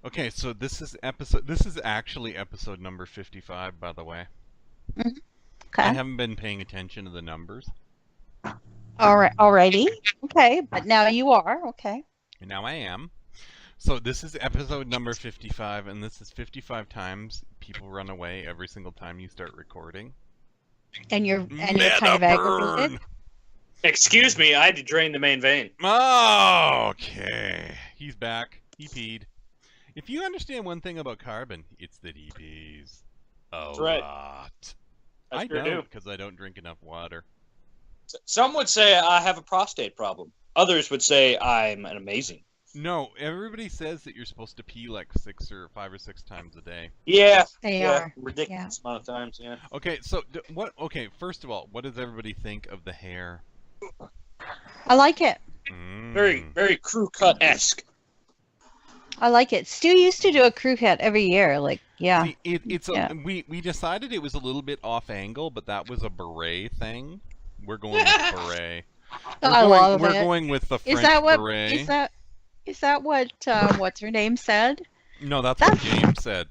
Okay, so this is actually episode number 55, by the way. Mhm. I Okay. haven't been paying attention to the numbers. All right. Alrighty. Okay. But now you are. Okay. And now I am. So this is episode number 55, and this is 55 times people run away every single time you start recording. And you're kind Meta of aggravated. burn! Excuse me, I had to drain the main vein. Okay. He's back. He peed. If you understand one thing about Carbon, it's that he pees a right. lot. I sure don't, do. because I don't drink enough water. Some would say I have a prostate problem. Others would say I'm an amazing. No, everybody says that you're supposed to pee like 5 or 6 times a day. Yeah, They yeah, are. ridiculous amount of times. Yeah. Okay, so what? Okay, first of all, what does everybody think of the hair? I like it. Very, very crew cut esque. I like it. Stu used to do a crew cut every year. Like, yeah. See, we decided it was a little bit off angle, but that was a beret thing. We're going with beret. Love we're it. going with the French Is that what? beret. Is that what? What's her name said? No, that's what James said.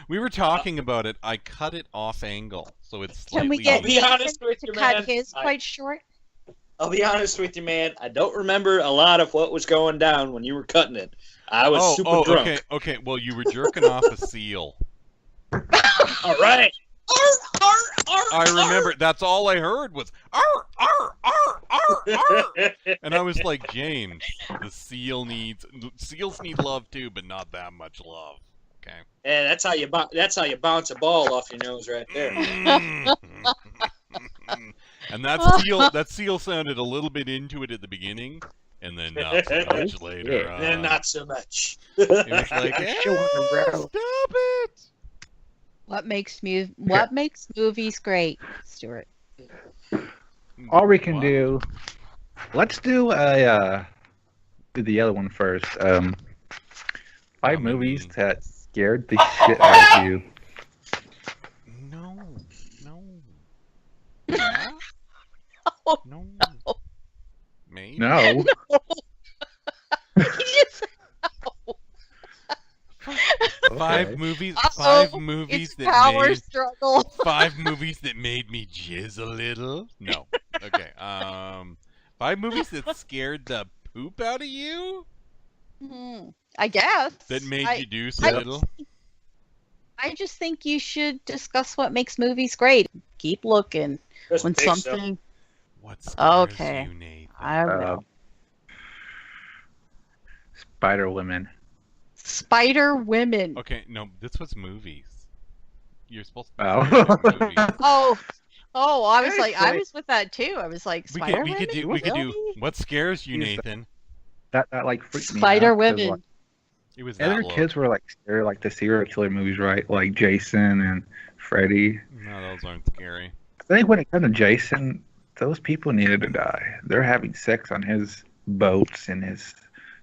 We were talking about it. I cut it off angle, so it's slightly. Can we get I'll be honest with to you, cut man. his quite short? I'll be honest with you, man. I don't remember a lot of what was going down when you were cutting it. I was super drunk. Okay. Well, you were jerking off a seal. All right. I remember. That's all I heard was "arr, arr, arr, arr, arr." And I was like, James, seals need love too, but not that much love. Okay. And that's how you bounce a ball off your nose right there. And that seal sounded a little bit into it at the beginning, and then not so much later. And not so much. It was like, hey, stop it! What makes movies great, Stuart? All we can What? do. Let's do do the other one first. 5 movies that scared the shit out of you. No. Oh, No. Maybe. No. Five movies. Uh-oh, Five movies it's that power made. struggle. 5 movies that made me jizz a little. No. Okay. 5 movies that scared the poop out of you. I guess. That made you do so I- little. I just think you should discuss what makes movies great. Keep looking. Just When pick some. something. What scares Okay. you, Nathan? I don't know. Spider Women. Spider Women. Okay, no, this was movies. You're supposed to. Oh. Movies. Oh, I was Hey, like, I say- was with that too. I was like, We Spider could do. Women. We could do. Really? What scares you, Use that. Nathan? That like freaked me Spider out. 'cause, Women. like, It was that other low. kids were like scared like the serial killer movies, right? Like Jason and Freddy. No, those aren't scary. I think when it comes to Jason, those people needed to die. They're having sex on his boats and his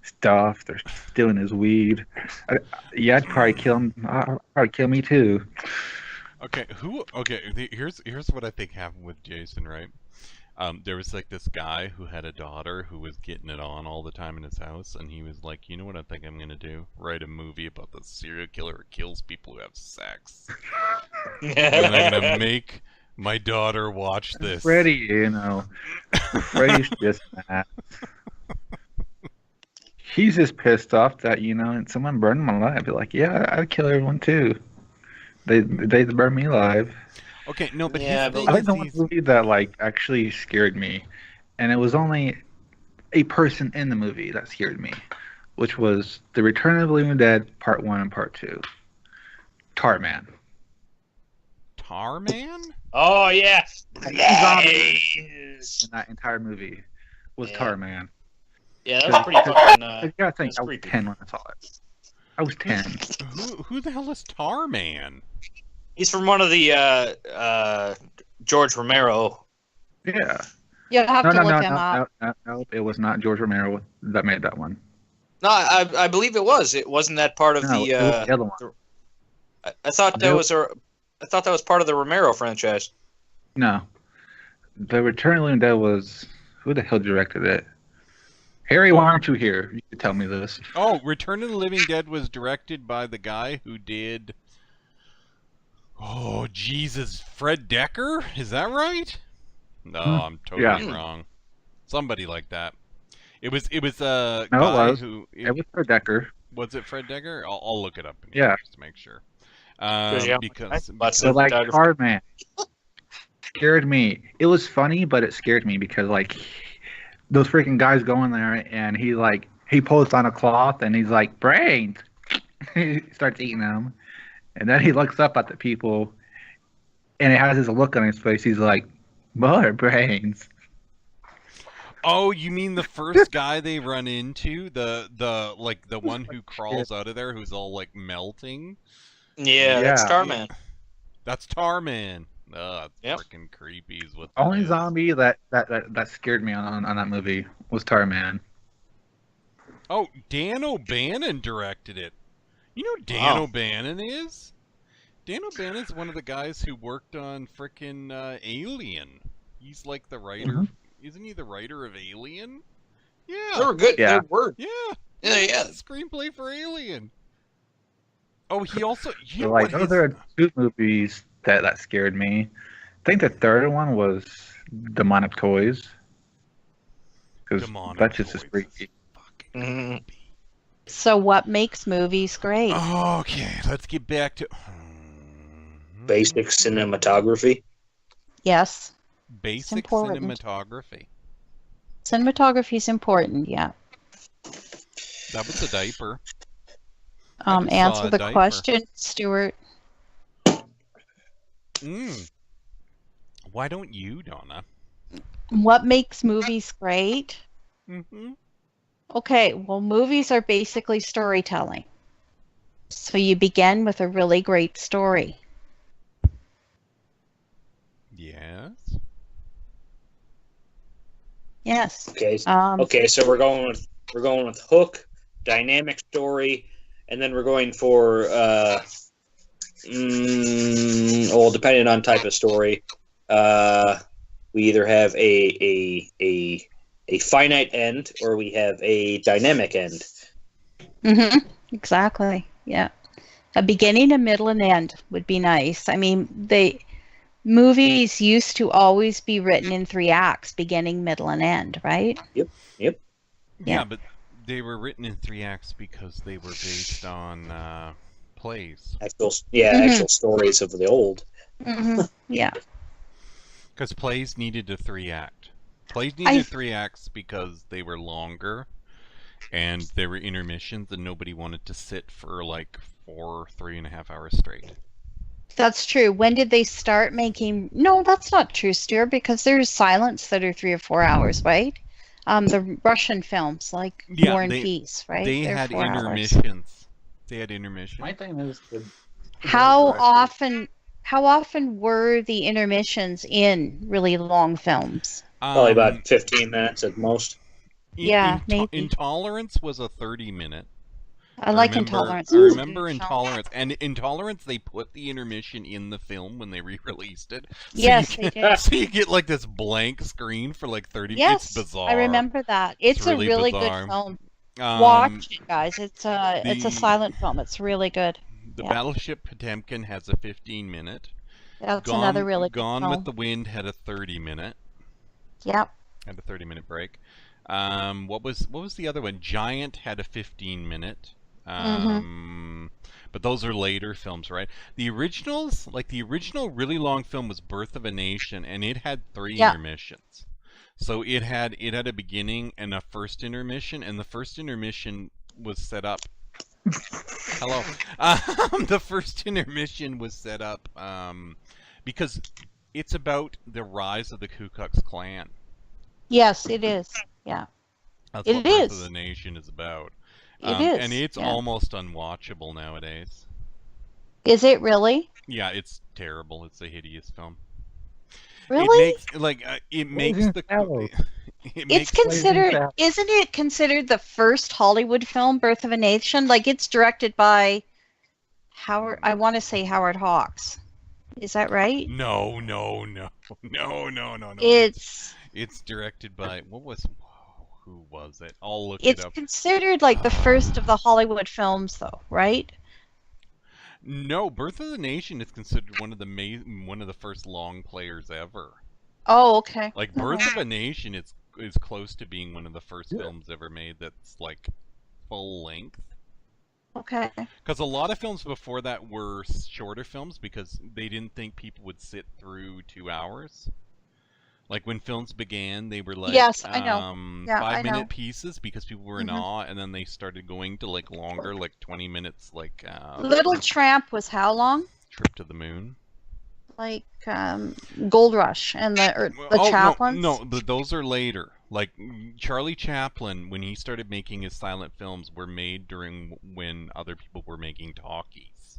stuff. They're stealing his weed. I'd probably kill him. I'd probably kill me too. Okay, here's what I think happened with Jason, right? There was like this guy who had a daughter who was getting it on all the time in his house, and he was like, you know what I think I'm gonna do? Write a movie about the serial killer who kills people who have sex. And I'm gonna make my daughter watch this. Freddy, Freddy's just mad. He's just pissed off that and someone burned him alive. I'd be like, yeah, I'd kill everyone too. They burned me alive. Okay, no, but Yeah, his but thing I is think the one he's- movie that like actually scared me, and it was only a person in the movie that scared me, which was The Return of the Living Dead Part 1 and Part 2. Tarman. Tarman? Oh yeah. Zombies. Nice. In that entire movie was Yeah. Tarman. Yeah, that was pretty fucking. I gotta think that's I was creepy. 10 when I saw it. I was 10. Who the hell is Tarman? He's from one of the George Romero. Yeah. You'll have No, to no, look no, him up. no. It was not George Romero that made that one. No, I believe it was. It wasn't that part of No, the. it was the other one. I thought that Nope. was I thought that was part of the Romero franchise. No. The Return of the Living Dead was... Who the hell directed it? Harry, why aren't you here? You could tell me this. Oh, Return of the Living Dead was directed by the guy who did. Oh Jesus, Fred Decker? Is that right? No, I'm totally wrong. Somebody like that. It was a guy who. It was Fred Decker. Was it Fred Decker? I'll look it up just to make sure. Because so like Hardman scared me. It was funny, but it scared me because like those freaking guys go in there and he pulls on a cloth and he's like brains. He starts eating them, and then he looks up at the people, and it has this look on his face. He's like, "More brains." Oh, you mean the first guy they run into, the one who crawls out of there, who's all like melting? Yeah, that's Tarman. That's Tarman. That's freaking creepy. Is what Only zombie that scared me on that movie was Tarman. Oh, Dan O'Bannon directed it. You know who Dan O'Bannon is? Dan O'Bannon's one of the guys who worked on frickin' Alien. He's like the writer. Mm-hmm. Isn't he the writer of Alien? Yeah. They were good. Yeah. They were. Yeah. Yeah. The screenplay for Alien. Oh, he also. You So, like, those are two movies that scared me. I think the third one was Demonic Toys. Because that's just as freaky. So what makes movies great? Okay, let's get back to basic cinematography. Yes. Basic cinematography. Cinematography is important, yeah. That was a diaper. Answer the question, Stuart. Why don't you, Donna? What makes movies great? Mm-hmm. Okay, well, movies are basically storytelling. So you begin with a really great story. Yes. Yes. Okay. Okay, so we're going with hook, dynamic story, and then we're going for depending on type of story, we either have a finite end or we have a dynamic end. Mm-hmm. Exactly. Yeah. A beginning, a middle, and end would be nice. I mean, movies used to always be written in 3 acts, beginning, middle, and end, right? Yep. Yeah, but they were written in 3 acts because they were based on plays. Actual stories of the old. Mm-hmm. Yeah. Because plays needed a 3-act. Plays needed 3 acts because they were longer, and there were intermissions, and nobody wanted to sit for like 3.5 hours straight. That's true. when did they start making... No, that's not true, Stuart, because there's silence that are 3 or 4 hours, right? The Russian films, like War and Peace, right? They They're had 4 hours. intermissions. They had intermissions. My thing is... How often were the intermissions in really long films? Probably about 15 minutes at most. Maybe. Intolerance was a 30-minute. I like Intolerance. I remember Intolerance. And Intolerance, they put the intermission in the film when they re-released it. So Yes, they did. So you get like this blank screen for like 30 Yes, it's bizarre. I remember that. It's a really bizarre. good film. Watch it, guys. It's a silent film. It's really good. The Battleship Potemkin has a 15-minute. That's another really good Gone film. with the Wind had a 30-minute. Yep. Had a 30-minute break. What was the other one? Giant had a 15-minute. But those are later films, right? The originals, like the original really long film was Birth of a Nation, and it had 3 intermissions. So it had a beginning and a first intermission, and the first intermission was set up. Hello. The first intermission was set up because it's about the rise of the Ku Klux Klan. Yes, it is. Yeah. That's what Birth of the Nation is about. It is. And it's almost unwatchable nowadays. Is it really? Yeah, it's terrible. It's a hideous film. Really? It makes the. It's considered. Isn't it considered the first Hollywood film, Birth of a Nation? Like, it's directed by Howard. I want to say Howard Hawks. Is that right? No. It's directed by what was? who was it? I'll look it It's up. considered like the first of the Hollywood films, though, right? No, Birth of the Nation is considered one of the first long players ever. Oh, okay. Like All Birth right. of a Nation is close to being one of the first films ever made that's like full length. Okay. Because a lot of films before that were shorter films because they didn't think people would sit through 2 hours. Like when films began, they were like Yes, I know. Yeah, I 5-minute know. pieces because people were in Mhm. awe, and then they started going to like longer, like 20 minutes, like Little Tramp was how long? Trip to the Moon. Like Gold Rush and the Chaplins? No, those are later. Like Charlie Chaplin, when he started making his silent films, were made during when other people were making talkies.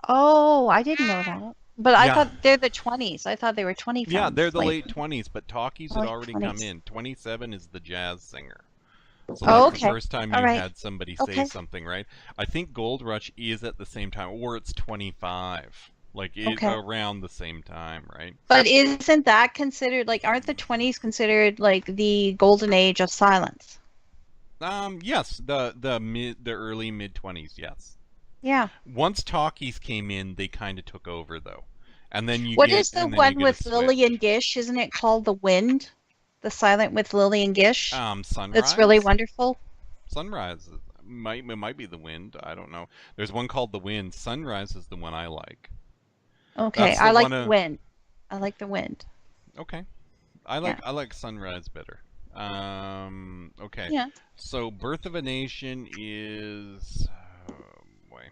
Oh, I didn't know that. But I Yeah. thought they're the 20s. I thought they were 20 films. Yeah, they're the like- late 20s, but talkies had Late already come 20s. in. 27 is the jazz singer. So Oh, that's okay. the first time you All right. had somebody Okay. say something, right? I think Gold Rush is at the same time, or it's 25. Like Okay. around the same time, right? But isn't that considered, like, aren't the 20s considered, like, the golden age of silence? Yes, the early mid 20s, yes. Yeah. Once talkies came in, they kind of took over though. And then you What get is the and then you one get a with switch. Lillian Gish? Isn't it called The Wind? The Silent with Lillian Gish? Sunrise. That's really wonderful. Sunrise it might be The Wind. I don't know. There's one called The Wind. Sunrise is the one I like. Okay, That's the I like one The of- Wind. I like The Wind. Okay. I like Sunrise better. Okay. Yeah. So Birth of a Nation is boy.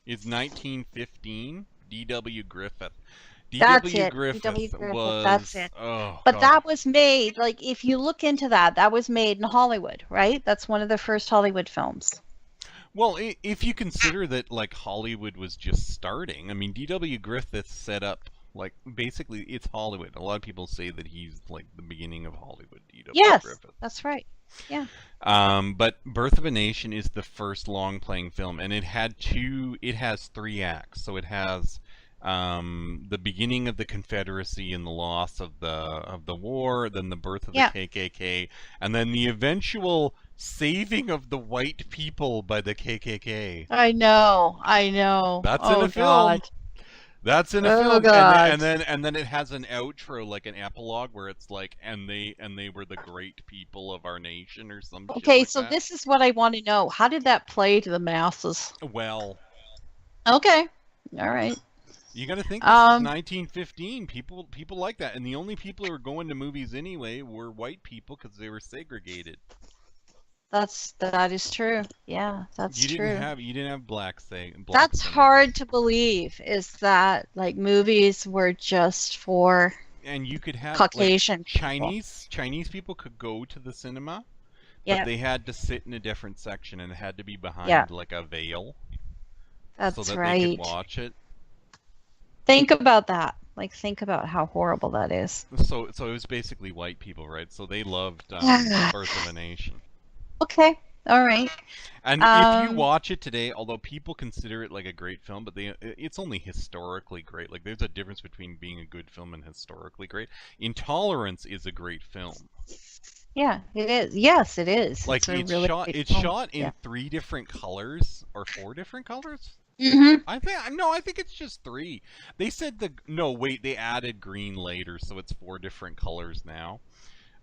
It's 1915. D.W. Griffith. That's D.W. it. Griffith D.W. Griffith, was that's it. Oh, But God. that was made, like, if you look into that, that was made in Hollywood, right? That's one of the first Hollywood films. Well, if you consider that, like, Hollywood was just starting, I mean, D.W. Griffith set up, like, basically, it's Hollywood. A lot of people say that he's, like, the beginning of Hollywood, D.W. Yes, Griffith. that's right. Yeah. But Birth of a Nation is the first long-playing film, and it has 3 acts. So it has the beginning of the Confederacy and the loss of the war, then the birth of the Yeah. KKK, and then the eventual saving of the white people by the KKK. I know. That's oh, in a film. God. That's in a Oh, film, God. and then it has an outro, like an epilogue, where it's like, and they were the great people of our nation, or some shit Okay, like so that. this is what I want to know. How did that play to the masses? Well, Okay. All right. you got to think this is Um, 1915. People like that, and the only people who were going to movies anyway were white people because they were segregated. That is true. Yeah, that's You true. didn't have black That's cinemas. hard to believe, is that, like, movies were just for And you could have like, Caucasian people. Chinese people could go to the cinema, Yeah, but they had to sit in a different section, and it had to be behind Yeah. like a veil that's so that they right. could watch it. Think about that. Like, think about how horrible that is. So it was basically white people, right? So they loved Birth of a Nation. Okay. All right. And if you Um, watch it today, although people consider it like a great film, but it's only historically great. Like there's a difference between being a good film and historically great. Intolerance is a great film. Yeah, it is. Yes, it is. Like a really great it's film. shot in Yeah. 3 different colors or 4 different colors. Mhm. I think it's just 3. They said they added green later, so it's 4 different colors now.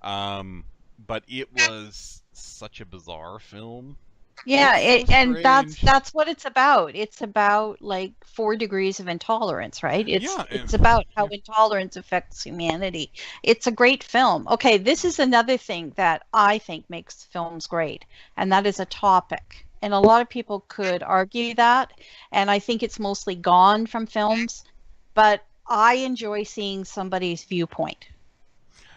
But it was such a bizarre film. Yeah, It's so and strange. that's what it's about. It's about, like, 4 degrees of intolerance, right? It's Yeah, it's about how intolerance affects humanity. It's a great film. Okay, this is another thing that I think makes films great, and that is a topic. And a lot of people could argue that, and I think it's mostly gone from films, but I enjoy seeing somebody's viewpoint.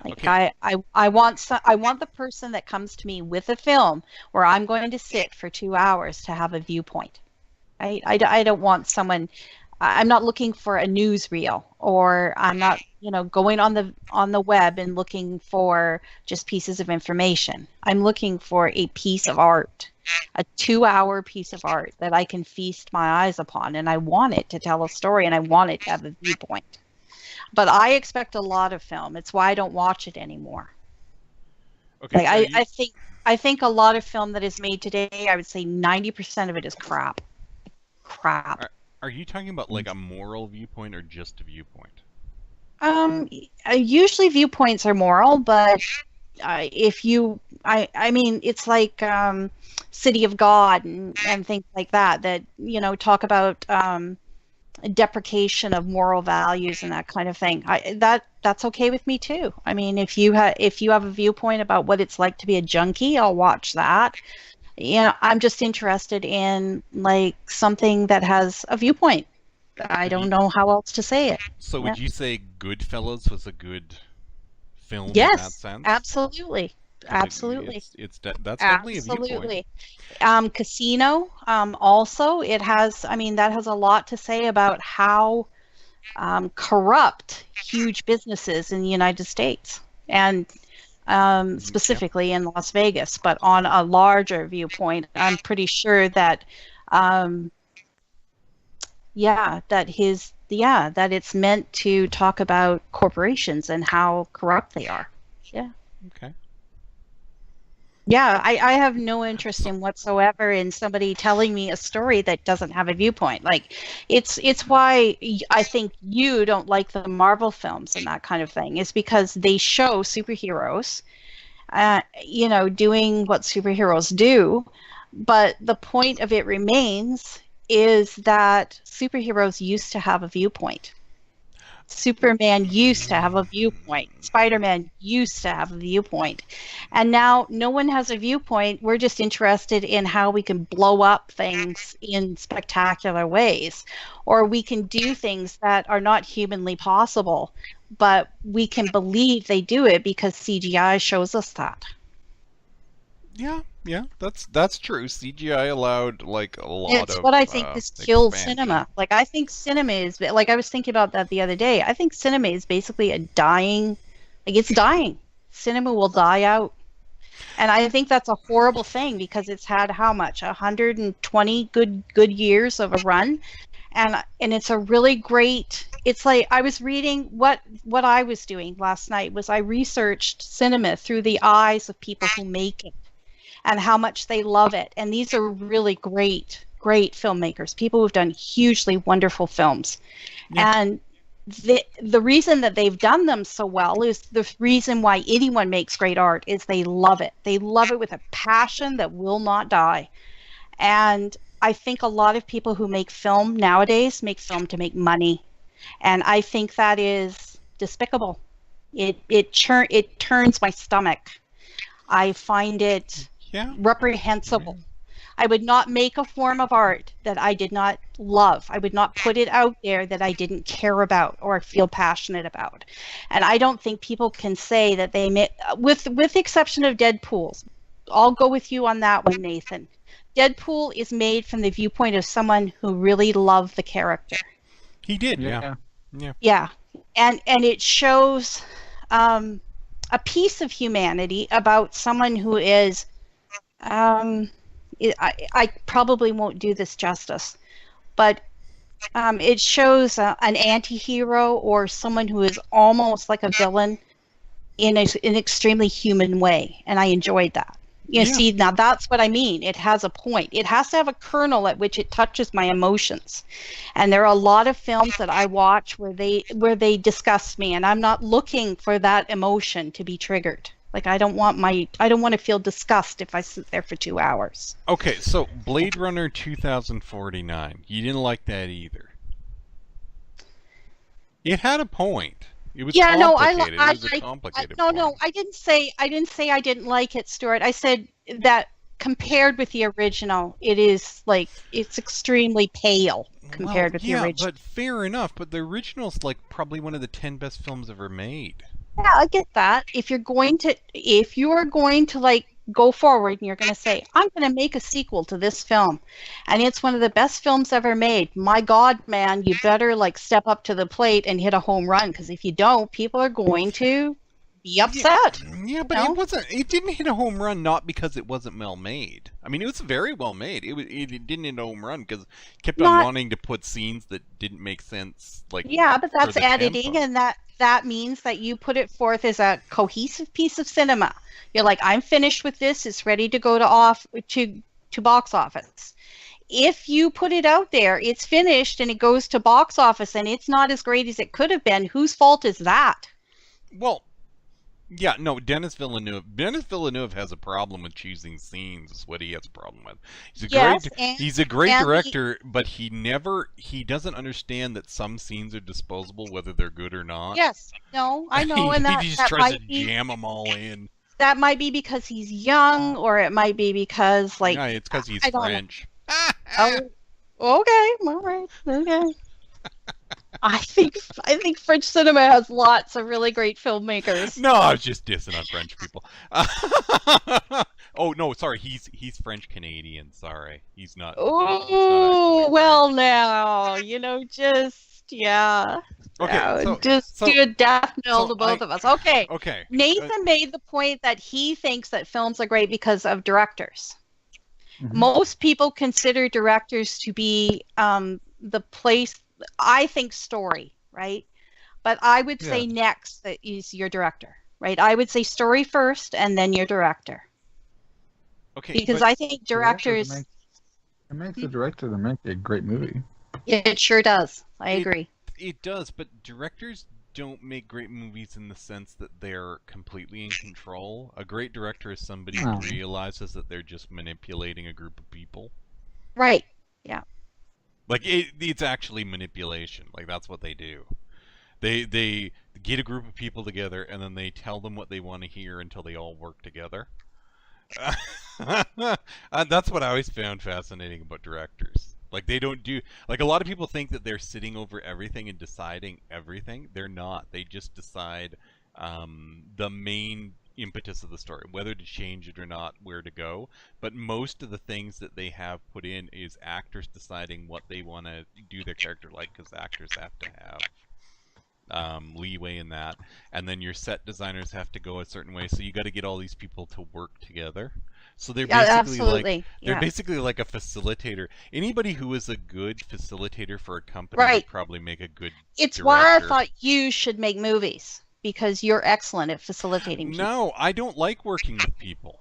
Like, Okay. I want the person that comes to me with a film where I'm going to sit for 2 hours to have a viewpoint. I don't want someone. I'm not looking for a newsreel, or I'm not, going on the web and looking for just pieces of information. I'm looking for a piece of art, a 2-hour piece of art that I can feast my eyes upon, and I want it to tell a story, and I want it to have a viewpoint. But I expect a lot of film. It's why I don't watch it anymore. Okay, Like so I think a lot of film that is made today, I would say 90% of it is crap. Crap. are you talking about like a moral viewpoint or just a viewpoint? Usually viewpoints are moral, but if you, I mean, it's like City of God and things like that, you know, talk about deprecation of moral values and that kind of thing. That's okay with me too. I mean, if you have a viewpoint about what it's like to be a junkie, I'll watch that. You know, I'm just interested in like something that has a viewpoint. I don't know how else to say it. So Yeah. would you say Goodfellas was a good film in that Yes, sense? absolutely. 'Cause Absolutely. That's definitely a viewpoint. Absolutely. Casino, also, it has, I mean, that has a lot to say about how corrupt huge businesses in the United States and specifically in Las Vegas. But on a larger viewpoint, I'm pretty sure that, that it's meant to talk about corporations and how corrupt they are. Yeah. Okay. Yeah, I have no interest in whatsoever in somebody telling me a story that doesn't have a viewpoint. Like, it's why I think you don't like the Marvel films and that kind of thing, is because they show superheroes, you know, doing what superheroes do, but the point of it remains is that superheroes used to have a viewpoint. Superman used to have a viewpoint. Spider-Man used to have a viewpoint. And now no one has a viewpoint. We're just interested in how we can blow up things in spectacular ways. Or we can do things that are not humanly possible, but we can believe they do it because CGI shows us that. Yeah, that's true. CGI allowed like a lot It's of what I think has killed expansion. cinema. Like, I think cinema is, like, I was thinking about that the other day. I think cinema is basically a dying, like, it's dying. Cinema will die out. And I think that's a horrible thing because it's had how much? 120 good years of a run. And it's a really great, it's like, I was reading what I was doing last night was I researched cinema through the eyes of people who make it and how much they love it. And these are really great filmmakers, people who've done hugely wonderful films. Yeah. And the reason that they've done them so well is the reason why anyone makes great art is they love it. They love it with a passion that will not die. And I think a lot of people who make film nowadays make film to make money. And I think that is despicable. It turns my stomach. I find it reprehensible. I would not make a form of art that I did not love. I would not put it out there that I didn't care about or feel passionate about. And I don't think people can say that they make, with the exception of Deadpool. I'll go with you on that one, Nathan. Deadpool is made from the viewpoint of someone who really loved the character. He did, yeah. And it shows a piece of humanity about someone who is, I probably won't do this justice, but it shows an anti-hero or someone who is almost like a villain in an extremely human way, and I enjoyed that. You see, now that's what I mean. It has a point. It has to have a kernel at which it touches my emotions. And there are a lot of films that I watch where they disgust me, and I'm not looking for that emotion to be triggered. Like, I don't want to feel disgust if I sit there for 2 hours. Okay, so Blade Runner 2049. You didn't like that either. It had a point. It was complicated. It was a complicated point. No, I didn't say I didn't like it, Stuart. I said that compared with the original, it's extremely pale compared with the original. Yeah, but fair enough. But the original's like probably one of the 10 best films ever made. Yeah, I get that. If you are going to like go forward and you're going to say, I'm going to make a sequel to this film, and it's one of the best films ever made, my God, man, you better like step up to the plate and hit a home run, because if you don't, people are going to be upset. Yeah, but it didn't hit a home run not because it wasn't well made. I mean, it was very well made. It didn't hit a home run because it kept on wanting to put scenes that didn't make sense. Like, yeah, but that's editing, and that means that you put it forth as a cohesive piece of cinema. You're like, I'm finished with this. It's ready to go to box office. If you put it out there, it's finished and it goes to box office and it's not as great as it could have been, whose fault is that? Well, yeah, no, Denis Villeneuve has a problem with choosing scenes, is what he has a problem with. He's a great director, but he doesn't understand that some scenes are disposable, whether they're good or not. Yes, no, I know, and he just tries to jam them all in. That might be because he's young, or it might be because, like... Yeah, it's because he's French. Oh, okay, all right, okay. I think French cinema has lots of really great filmmakers. No, I was just dissing on French people. Oh no, sorry, he's French Canadian. Sorry, he's not. Oh well, now yeah. Okay, do a death knell to both of us. Okay. Okay. Nathan made the point that he thinks that films are great because of directors. Mm-hmm. Most people consider directors to be the place. I think story, right? But I would say next that is your director, right? I would say story first and then your director. Okay. Because I think directors... It makes the director to make a great movie. It sure does. I agree. It does, but directors don't make great movies in the sense that they're completely in control. A great director is somebody who realizes that they're just manipulating a group of people. Right. Yeah. Like, it's actually manipulation. Like, that's what they do. They get a group of people together, and then they tell them what they want to hear until they all work together. That's what I always found fascinating about directors. Like, they don't do... Like, a lot of people think that they're sitting over everything and deciding everything. They're not. They just decide the main impetus of the story, whether to change it or not, where to go. But most of the things that they have put in is actors deciding what they want to do their character like, because actors have to have leeway in that, and then your set designers have to go a certain way, so you got to get all these people to work together. So they're basically like a facilitator. Anybody who is a good facilitator for a company would probably make a good It's director. why I thought you should make movies, because you're excellent at facilitating people. No, I don't like working with people.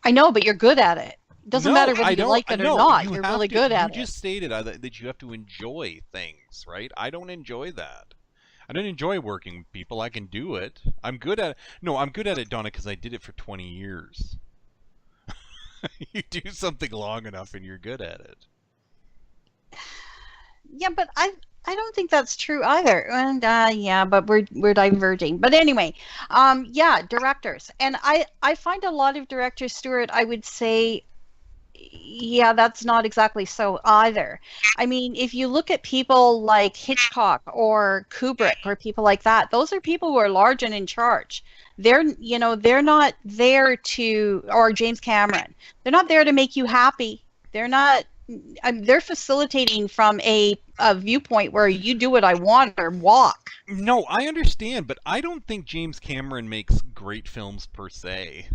I know, but you're good at it. It doesn't matter whether you like it or not. You're really good at it. You just stated that you have to enjoy things, right? I don't enjoy that. I don't enjoy working with people. I can do it. I'm good at it. No, I'm good at it, Donna, because I did it for 20 years. You do something long enough and you're good at it. Yeah, but I don't think that's true either. And but we're diverging. But anyway, directors. And I find a lot of directors, Stuart, I would say, yeah, that's not exactly so either. I mean, if you look at people like Hitchcock or Kubrick or people like that, those are people who are large and in charge. They're not there to, or James Cameron, they're not there to make you happy. They're not, they're facilitating from a viewpoint where you do what I want or walk. No, I understand, but I don't think James Cameron makes great films per se.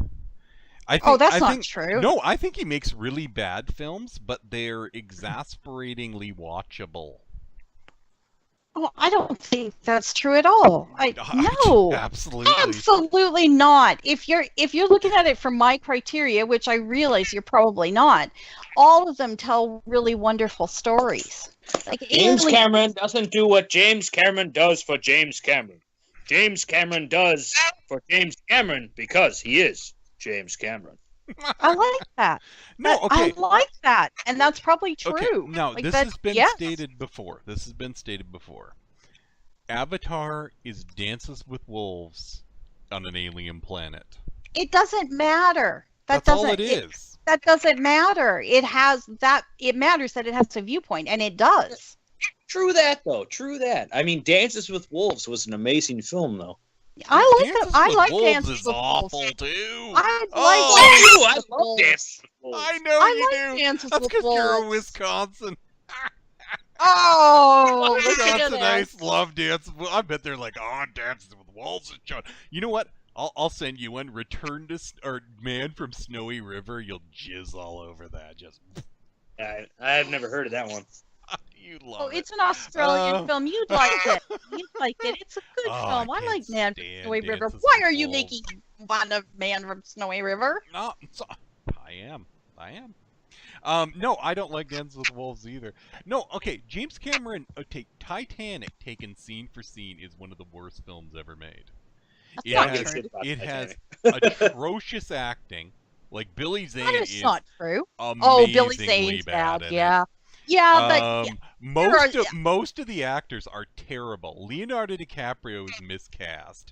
That's not true. No, I think he makes really bad films, but they're exasperatingly watchable. Oh, I don't think that's true at all. No, absolutely not. If you're looking at it from my criteria, which I realize you're probably not, all of them tell really wonderful stories. Like James Cameron doesn't do what James Cameron does for James Cameron. James Cameron does for James Cameron because he is James Cameron. I like that. No, okay. I like that, and that's probably true. Okay, now, this has been stated before. Avatar is Dances with Wolves on an alien planet. It doesn't matter. That's all it is. That doesn't matter. It matters that it has a viewpoint, and it does. True that, though. True that. I mean, Dances with Wolves was an amazing film, though. I like Dances with Wolves. Awful too. I love Dances with Wolves. I know you do. Dances That's with because you're Wolves. in Wisconsin. Oh, look at Wisconsinites love Dances. I bet they're like, Dances with Wolves is John. You know what? I'll send you one. Man from Snowy River. You'll jizz all over that. Just. I've never heard of that one. You love Oh, it. it's an Australian film. You'd like it. You'd like it. It's a good Oh, film. I I can't like Man from stand Snowy River. Dances Why with are you Wolves. making fun of Man from Snowy River? No, I am. No, I don't like Dances with Wolves either. No, okay, James Cameron, Titanic, taken scene for scene, is one of the worst films ever made. That's It not has, true. it has Titanic. atrocious acting. Like, Billy Zane That is is not true. amazingly Oh, Billy Zane's bad bad. in Yeah. it. Yeah, but Most of the actors are terrible. Leonardo DiCaprio is miscast.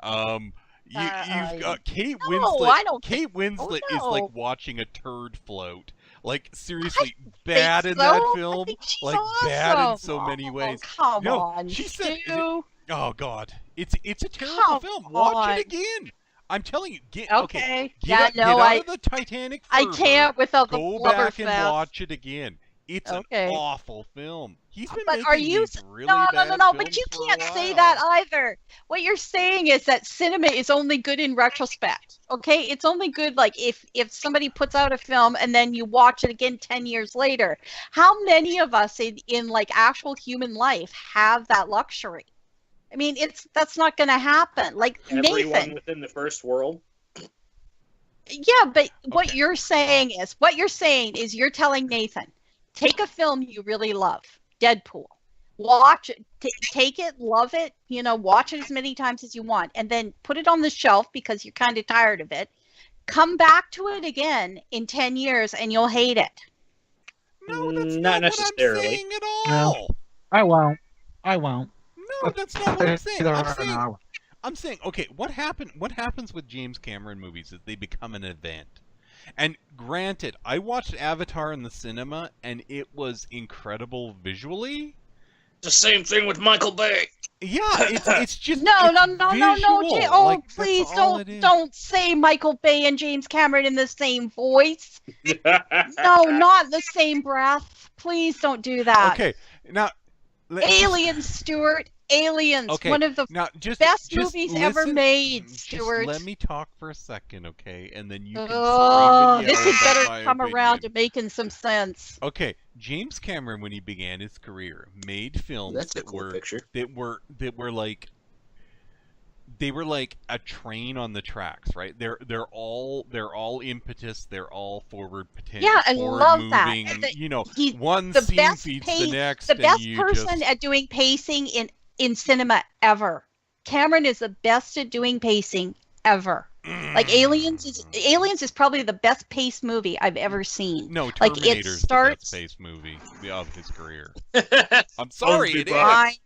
You've got Kate Winslet. I don't Kate Winslet is no. like watching a turd float. Like, seriously, bad in so. that I film. think she's Like, bad in awesome. so many ways. Come No, on, she said- Stu. Oh God, it's a terrible Come film. Watch on. it again. I'm telling you, get Okay. Get Yeah, out of the Titanic. I fervor. can't without the Go blubber back and fest. watch it again. It's Okay. an awful film. He's been But making are you? these really No. bad But films you for a can't say while. that either. What you're saying is that cinema is only good in retrospect. Okay, it's only good like if somebody puts out a film and then you watch it again 10 years later. How many of us in like actual human life have that luxury? I mean, that's not going to happen. Like Everyone Nathan. within the first world. Yeah, but what Okay. you're saying is you're telling Nathan, take a film you really love, Deadpool, watch it, take it, love it, watch it as many times as you want, and then put it on the shelf because you're kind of tired of it. Come back to it again in 10 years and you'll hate it. No, that's Not not necessarily. what I'm saying at No. all. I won't. No, that's not what I'm saying. Either I'm saying, okay, what happens with James Cameron movies is they become an event. And granted, I watched Avatar in the cinema, and it was incredible visually. The same thing with Michael Bay. Yeah, it's just No, visual. Jay, oh, Like, that's please all it is. don't say Michael Bay and James Cameron in the same voice. No, not in the same breath. Please don't do that. Okay, now Aliens, Stuart. Aliens, Okay, one of the now best just movies ever listen- made, just Stuart. let me talk for a second, okay? And then you can Oh, scream and this yell had about better my come opinion. around to making some sense. Okay, James Cameron, when he began his career, made films That's a that cool were picture. that were like a train on the tracks, right? They're all impetus, they're all forward potential. Yeah, I love that. moving, He's one the scene best feeds pace- the next. The and best you person just, at doing pacing in cinema ever. Cameron is the best at doing pacing ever. Like Aliens is probably the best paced movie I've ever seen. No, like, it Terminator's starts- the best paced movie of his career. I'm I'm sorry, it is.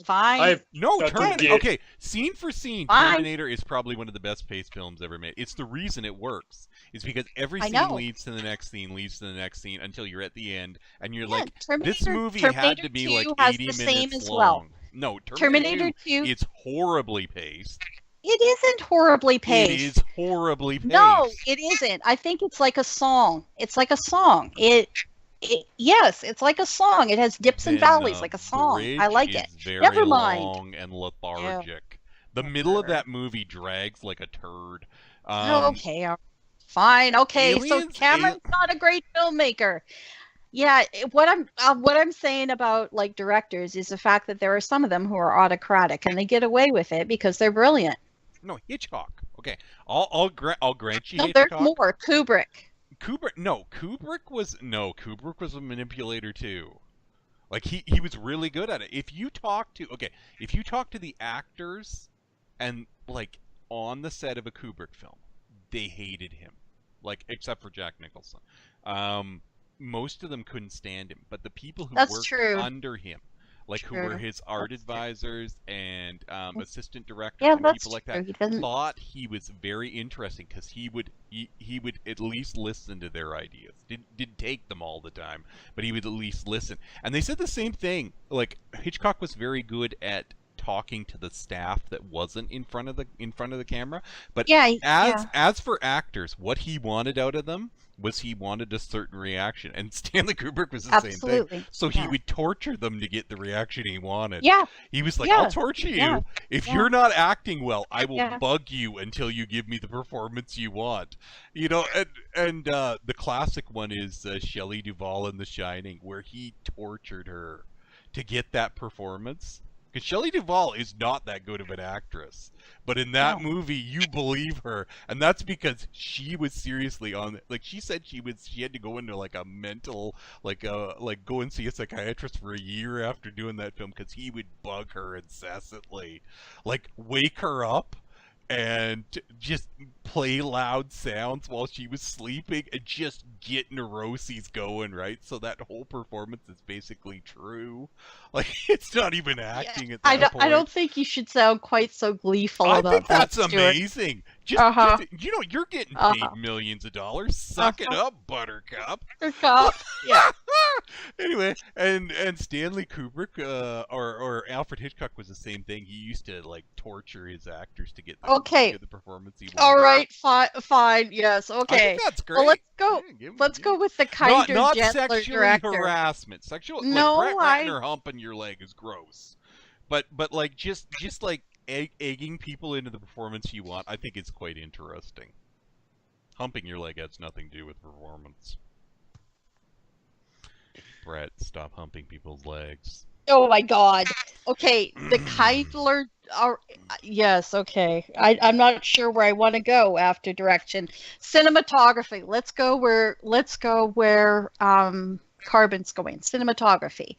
Fine. No, Got to Terminator. get- Okay, scene for scene, Fine. Terminator is probably one of the best paced films ever made. It's the reason it works. It's because every I scene know. leads to the next scene, leads to the next scene until you're at the end, and you're Yeah, like, this movie Terminator had to be 2 like has 80 the minutes same as long. well. No, Terminator 2. It's horribly paced. It isn't horribly paced. It is horribly paced. No, it isn't. I think it's like a song. It's like a song. Yes, it's like a song. It has dips and Then valleys the like a song. bridge I like is it. Very Never mind. long and lethargic. The middle of that movie drags like a turd. Okay, fine. Okay, so Aliens- Cameron's not a great filmmaker. Yeah, what I'm saying about like directors is the fact that there are some of them who are autocratic and they get away with it because they're brilliant. No, Hitchcock. Okay, I'll grant you No, Hitchcock. there's more. Kubrick. Kubrick was a manipulator too. Like he was really good at it. If you talk to the actors and like on the set of a Kubrick film, they hated him. Like except for Jack Nicholson. Most of them couldn't stand him, but the people who That's worked true. under him, like who were his art That's true. advisors and assistant directors Yeah, and that's people like true. that, He doesn't. thought he was very interesting because he would at least listen to their ideas. Didn't take them all the time, but he would at least listen. And they said the same thing. Like Hitchcock was very good at talking to the staff that wasn't in front of the camera. But Yeah, as for actors, what he wanted out of them was he wanted a certain reaction, and Stanley Kubrick was the same Absolutely. thing. So he Yeah. would torture them to get the reaction he wanted. Yeah. He was like, Yeah. I'll torture you. Yeah. If Yeah. you're not acting well, I will Yeah. bug you until you give me the performance you want. You know, and the classic one is Shelley Duvall in The Shining, where he tortured her to get that performance. Because Shelley Duvall is not that good of an actress. But in that No. movie, you believe her. And that's because she was seriously on it. Like, she said she had to go into, like, a mental, like go and see a psychiatrist for a year after doing that film, because he would bug her incessantly. Like, wake her up and just play loud sounds while she was sleeping and just get neuroses going, right? So that whole performance is basically true. Like, it's not even acting at that point. I don't think you should sound quite so gleeful I about think that, that's Stuart. amazing. Just, you know, you're getting paid millions of dollars. Suck it up, Buttercup. Buttercup. Yeah. Anyway, and Stanley Kubrick or Alfred Hitchcock was the same thing. He used to like torture his actors to get the performance he wanted. All right. Fine. Yes. Okay. I think that's great. Well, let's go. Yeah, Let's go with the kinder, not gentler sexually director. harassment. Sexual. No, like Brett Ratner humping your leg is gross. But like just like egging people into the performance you want, I think it's quite interesting. Humping your leg has nothing to do with performance. Brett, stop humping people's legs. Oh my God. Okay, the kinder. Yes. Okay. I'm not sure where I want to go after direction. Cinematography. Let's go where Carbon's going. Cinematography.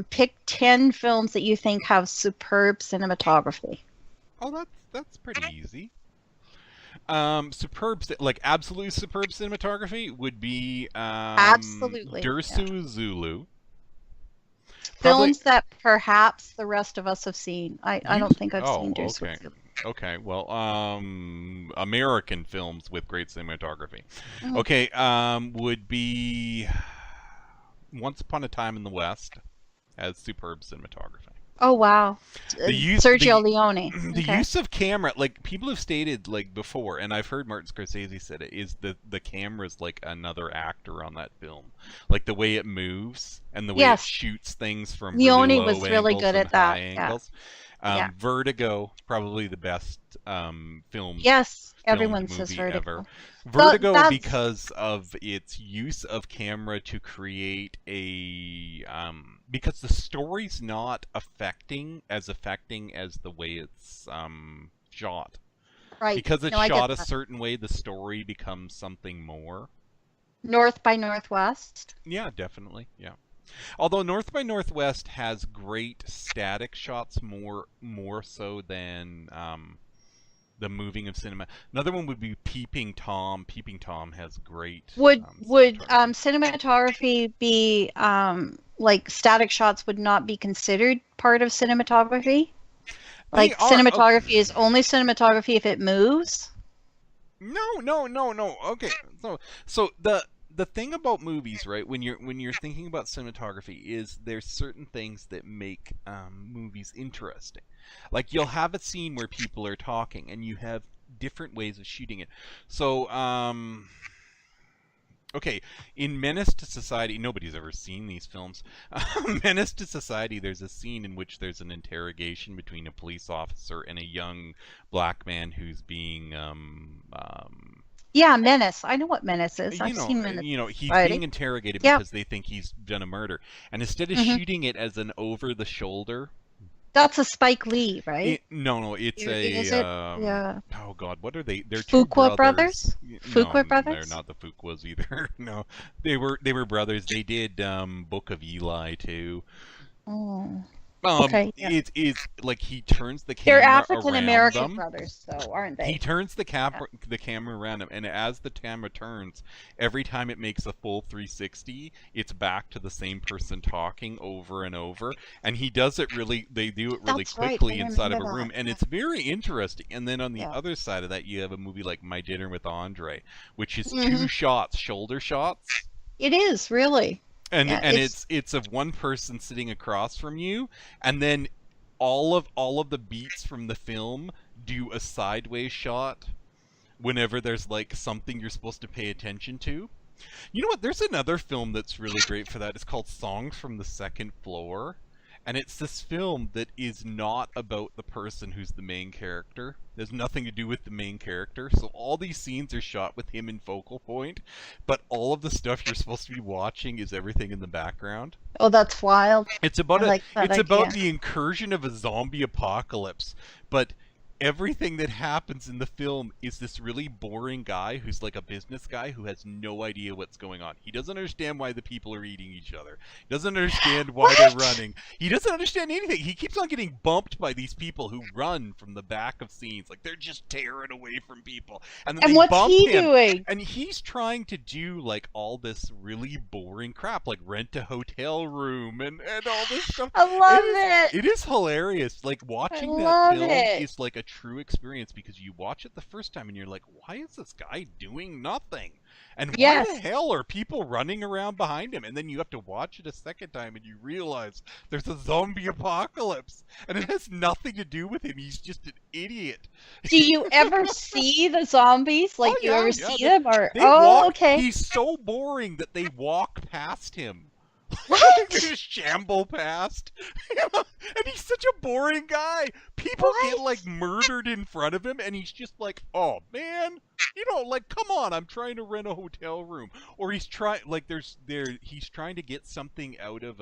Pick 10 films that you think have superb cinematography. Oh, that's pretty easy. Like absolutely superb cinematography would be Absolutely, Dersu Zulu. Films that perhaps the rest of us have seen. I don't think I've seen Dersu Zulu. Okay, well, American films with great cinematography. Mm. Okay, would be Once Upon a Time in the West has superb cinematography. Oh wow, Sergio Leone. The use of camera, like people have stated like before, and I've heard Martin Scorsese said it, is the camera's like another actor on that film, like the way it moves and the way it shoots things from Leone really low was really good at that. angles. Vertigo, probably the best film. Yes, everyone says Vertigo. Ever. Vertigo because of its use of camera to create a because the story's not affecting as the way it's shot. Right. Because it's shot a certain way, the story becomes something more. North by Northwest. Yeah, definitely. Yeah. Although North by Northwest has great static shots more so than the moving of cinema. Another one would be Peeping Tom. Peeping Tom has great. Would cinematography be like static shots would not be considered part of cinematography? Like cinematography is only cinematography if it moves? No. Okay, so the thing about movies, right? When you're thinking about cinematography, is there's certain things that make movies interesting. Like you'll have a scene where people are talking, and you have different ways of shooting it. So, okay, in Menace to Society, nobody's ever seen these films. Menace to Society, there's a scene in which there's an interrogation between a police officer and a young black man who's being yeah, Menace. I know what Menace is. I've seen Menace. He's being interrogated because they think he's done a murder. And instead of shooting it as an over-the-shoulder... That's a Spike Lee, right? No, it's yeah. Oh, God, what are they? They're Fuqua two brothers? Fuqua brothers? They're not the Fuquas either. No, they were brothers. They did Book of Eli, too. Oh. It's like he turns the camera They're African American around them. brothers, though, aren't they? He turns the camera around him, and as the camera turns, every time it makes a full 360, it's back to the same person talking over and over. And he does it really. They do it really quickly inside of a room, and it's very interesting. And then on the other side of that, you have a movie like My Dinner with Andre, which is two shots, shoulder shots. It is really. And it's of one person sitting across from you, and then all of the beats from the film do a sideways shot whenever there's like something you're supposed to pay attention to. You know what? There's another film that's really great for that. It's called Songs from the Second Floor. And it's this film that is not about the person who's the main character. There's nothing to do with the main character. So all these scenes are shot with him in focal point. But all of the stuff you're supposed to be watching is everything in the background. Oh, that's wild. It's about I like that it's about idea. the incursion of a zombie apocalypse. But everything that happens in the film is this really boring guy who's like a business guy who has no idea what's going on. He doesn't understand why the people are eating each other. He doesn't understand why they're running. He doesn't understand anything. He keeps on getting bumped by these people who run from the back of scenes. Like they're just tearing away from people. And then And they what's bump he him. doing? And he's trying to do like all this really boring crap, like rent a hotel room and all this stuff. I love it. It is hilarious. Like watching that love film it. is like a true experience because you watch it the first time and you're like, why is this guy doing nothing? And why Yes. the hell are people running around behind him? And then you have to watch it a second time and you realize there's a zombie apocalypse and it has nothing to do with him. He's just an idiot. Do you ever see the zombies? Like, Oh, do you yeah, ever yeah, see them? Or They oh, walk, okay. He's so boring that they walk past him. What? They just shamble past. And he's such a boring guy. People get What? like murdered in front of him and he's just like, oh man, like come on, I'm trying to rent a hotel room. Or he's trying like he's trying to get something out of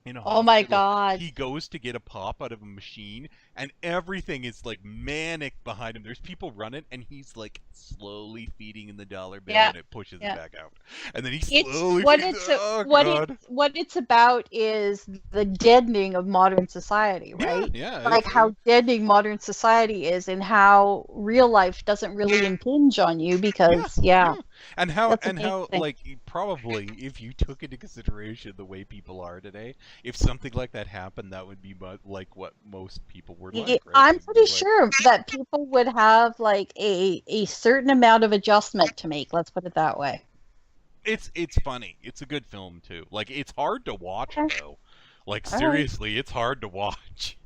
in a Oh my hospital. God. He goes to get a pop out of a machine and everything is like manic behind him. There's people running and he's like slowly feeding in the dollar bill Yeah, and it pushes yeah. it back out. And then he It's slowly what feeds it's oh what god. what it's about is the deadening of modern society, right? Yeah, Like how deadening modern society is, and how real life doesn't really impinge on you because, yeah. And how That's amazing. like probably if you took into consideration the way people are today, if something like that happened, that would be like what most people were like. Right? I'm They'd be pretty like, sure that people would have like a certain amount of adjustment to make. Let's put it that way. It's funny. It's a good film too. Like it's hard to watch Okay. though. Like All right. seriously, it's hard to watch.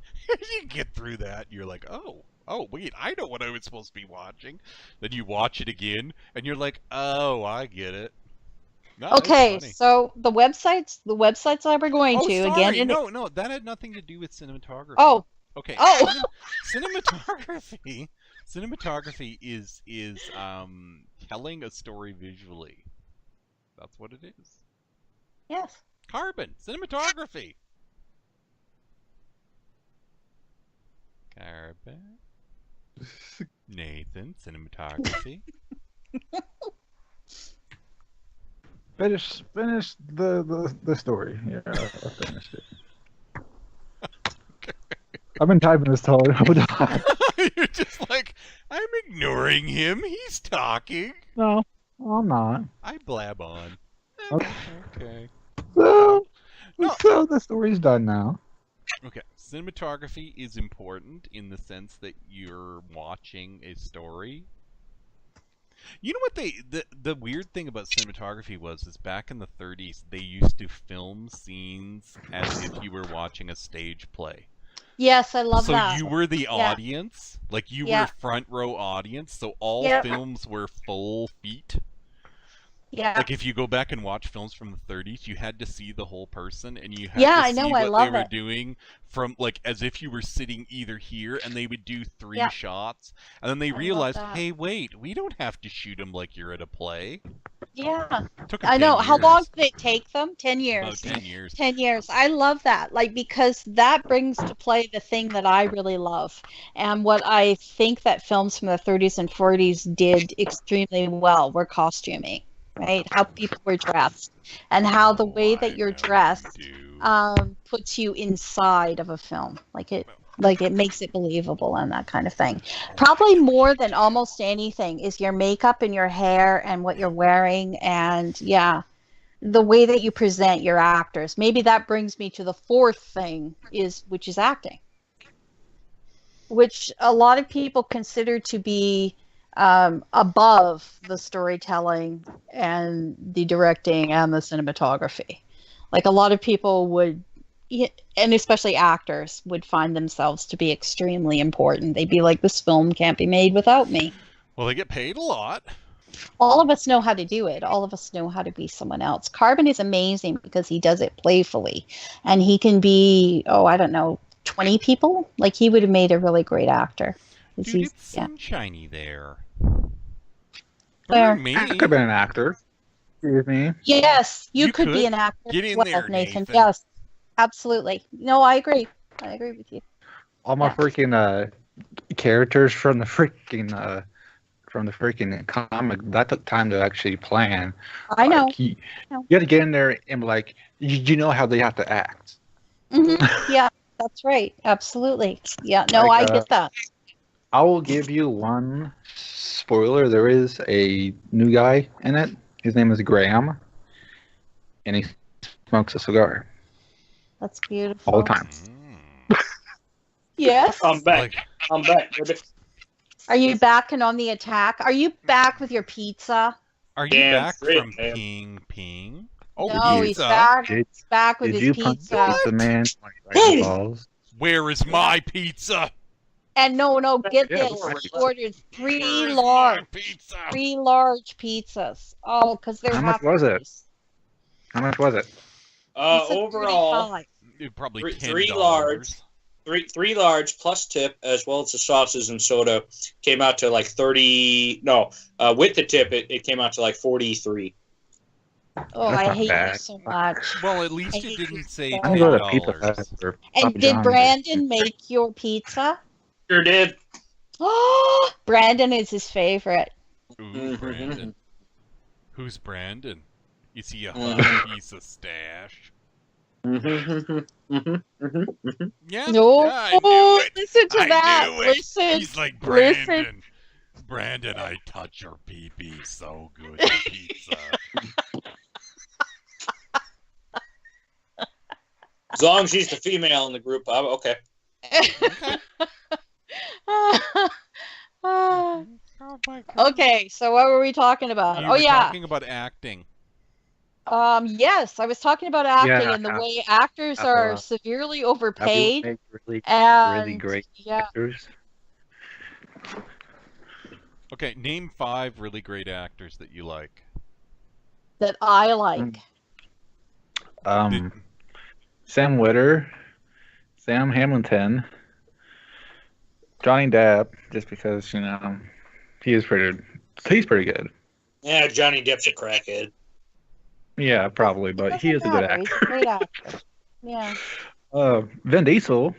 You get through that, you're like, oh wait, I know what I was supposed to be watching. Then you watch it again, and you're like, oh, I get it. No, it's Okay, funny. so the websites that we're going Oh, to sorry. again. No, that had nothing to do with cinematography. Oh, Okay. oh. Cinematography is telling a story visually. That's what it is. Yes. Carbon cinematography. Carbon. Nathan cinematography. Finish the story. Yeah, I finished it. I've been typing this whole time. You're just like, I'm ignoring him. He's talking. No, I'm not. I blab on. Okay. Okay. So, No. so the story's done now. Okay. Cinematography is important in the sense that you're watching a story. You know what the weird thing about cinematography is back in the 30s they used to film scenes as if you were watching a stage play. Yes, I love So that. you were the audience, like you Yeah. were front row audience, so all Yeah. films were full feet. Yeah. Like if you go back and watch films from the 30s, you had to see the whole person and you had Yeah, to I see know, what I they love were it. doing from like as if you were sitting either here and they would do 3 Yeah. shots and then they love realized, that. "Hey, wait, we don't have to shoot them like you're at a play." Yeah. Took 'em I know. 10 How long years. did it take them? 10 About years. 10 years. 10 years. I love that. Like, because that brings to play the thing that I really love. And what I think that films from the 30s and 40s did extremely well were costuming, right? How people were dressed and how the way I that you're know dressed you do. puts you inside of a film. Like it makes it believable and that kind of thing. Probably more than almost anything is your makeup and your hair and what you're wearing and the way that you present your actors. Maybe that brings me to the fourth thing which is acting, which a lot of people consider to be above the storytelling and the directing and the cinematography. Like a lot of people would, and especially actors, would find themselves to be extremely important. They'd be like, this film can't be made without me. Well, they get paid a lot. All of us know how to do it. All of us know how to be someone else. Carbon is amazing because he does it playfully. And he can be, I don't know, 20 people. Like, he would have made a really great actor. Dude, it's sunshiny there. Where? Me. I could have been an actor. Excuse me. Yes, you could be an actor. Get in as there, Nathan. Nathan. Yes, absolutely. No, I agree. I agree with you. All my freaking characters from the freaking comic, that took time to actually plan. I know. Like, you had to get in there and be like, you know how they have to act. Mm-hmm. Yeah, that's right. Absolutely. Yeah. No, Like, I get that. I will give you one spoiler. There is a new guy in it. His name is Graham, and he smokes a cigar That's beautiful. all the time. Yes. I'm back. I'm back. Are you back and on the attack? Are you back with your pizza? Are you Damn back straight, from man. ping? Oh, No, he's back. Did- He's back with Did his you punch pizza. the man like the balls? Where is my pizza? And no, get Yeah, this. right. He ordered Where's three my large pizza? pizzas. Oh, because they're How much was it? How much was it? Overall, Probably $10. three large. Three large plus tip, as well as the sauces and soda, came out to like 30. No, with the tip, it came out to like 43. Oh, That's I not hate you bad. so much. Well, at least I it hate didn't you say so I'm gonna go to $10. Pizza Hut for And Papa did John's. Brandon make your pizza? Sure did. Oh, Brandon is his favorite. Ooh, Mhm. Brandon. Who's Brandon? Is he a Mhm. hot piece of stash? Yeah, No, yeah, I knew it. listen to I that. knew it. Listen. He's like, listen. Brandon. Brandon, I touch your pee-pee so good, your pizza. As long as she's the female in the group, I'm okay. Oh my God. Okay, so what were we talking about? You were yeah. talking about acting. Yes, I was talking about acting Yeah, and the way actors have are a- severely Have you overpaid. made really And great yeah, actors? Okay, name 5 really great actors that you like. that I like. Did- Sam Witter, Sam Hamilton, Johnny Depp, just because he's pretty good. Yeah, Johnny Depp's a crackhead. Yeah, probably, but he is a good Doesn't matter, he's actor. great actor. Yeah. Vin Diesel,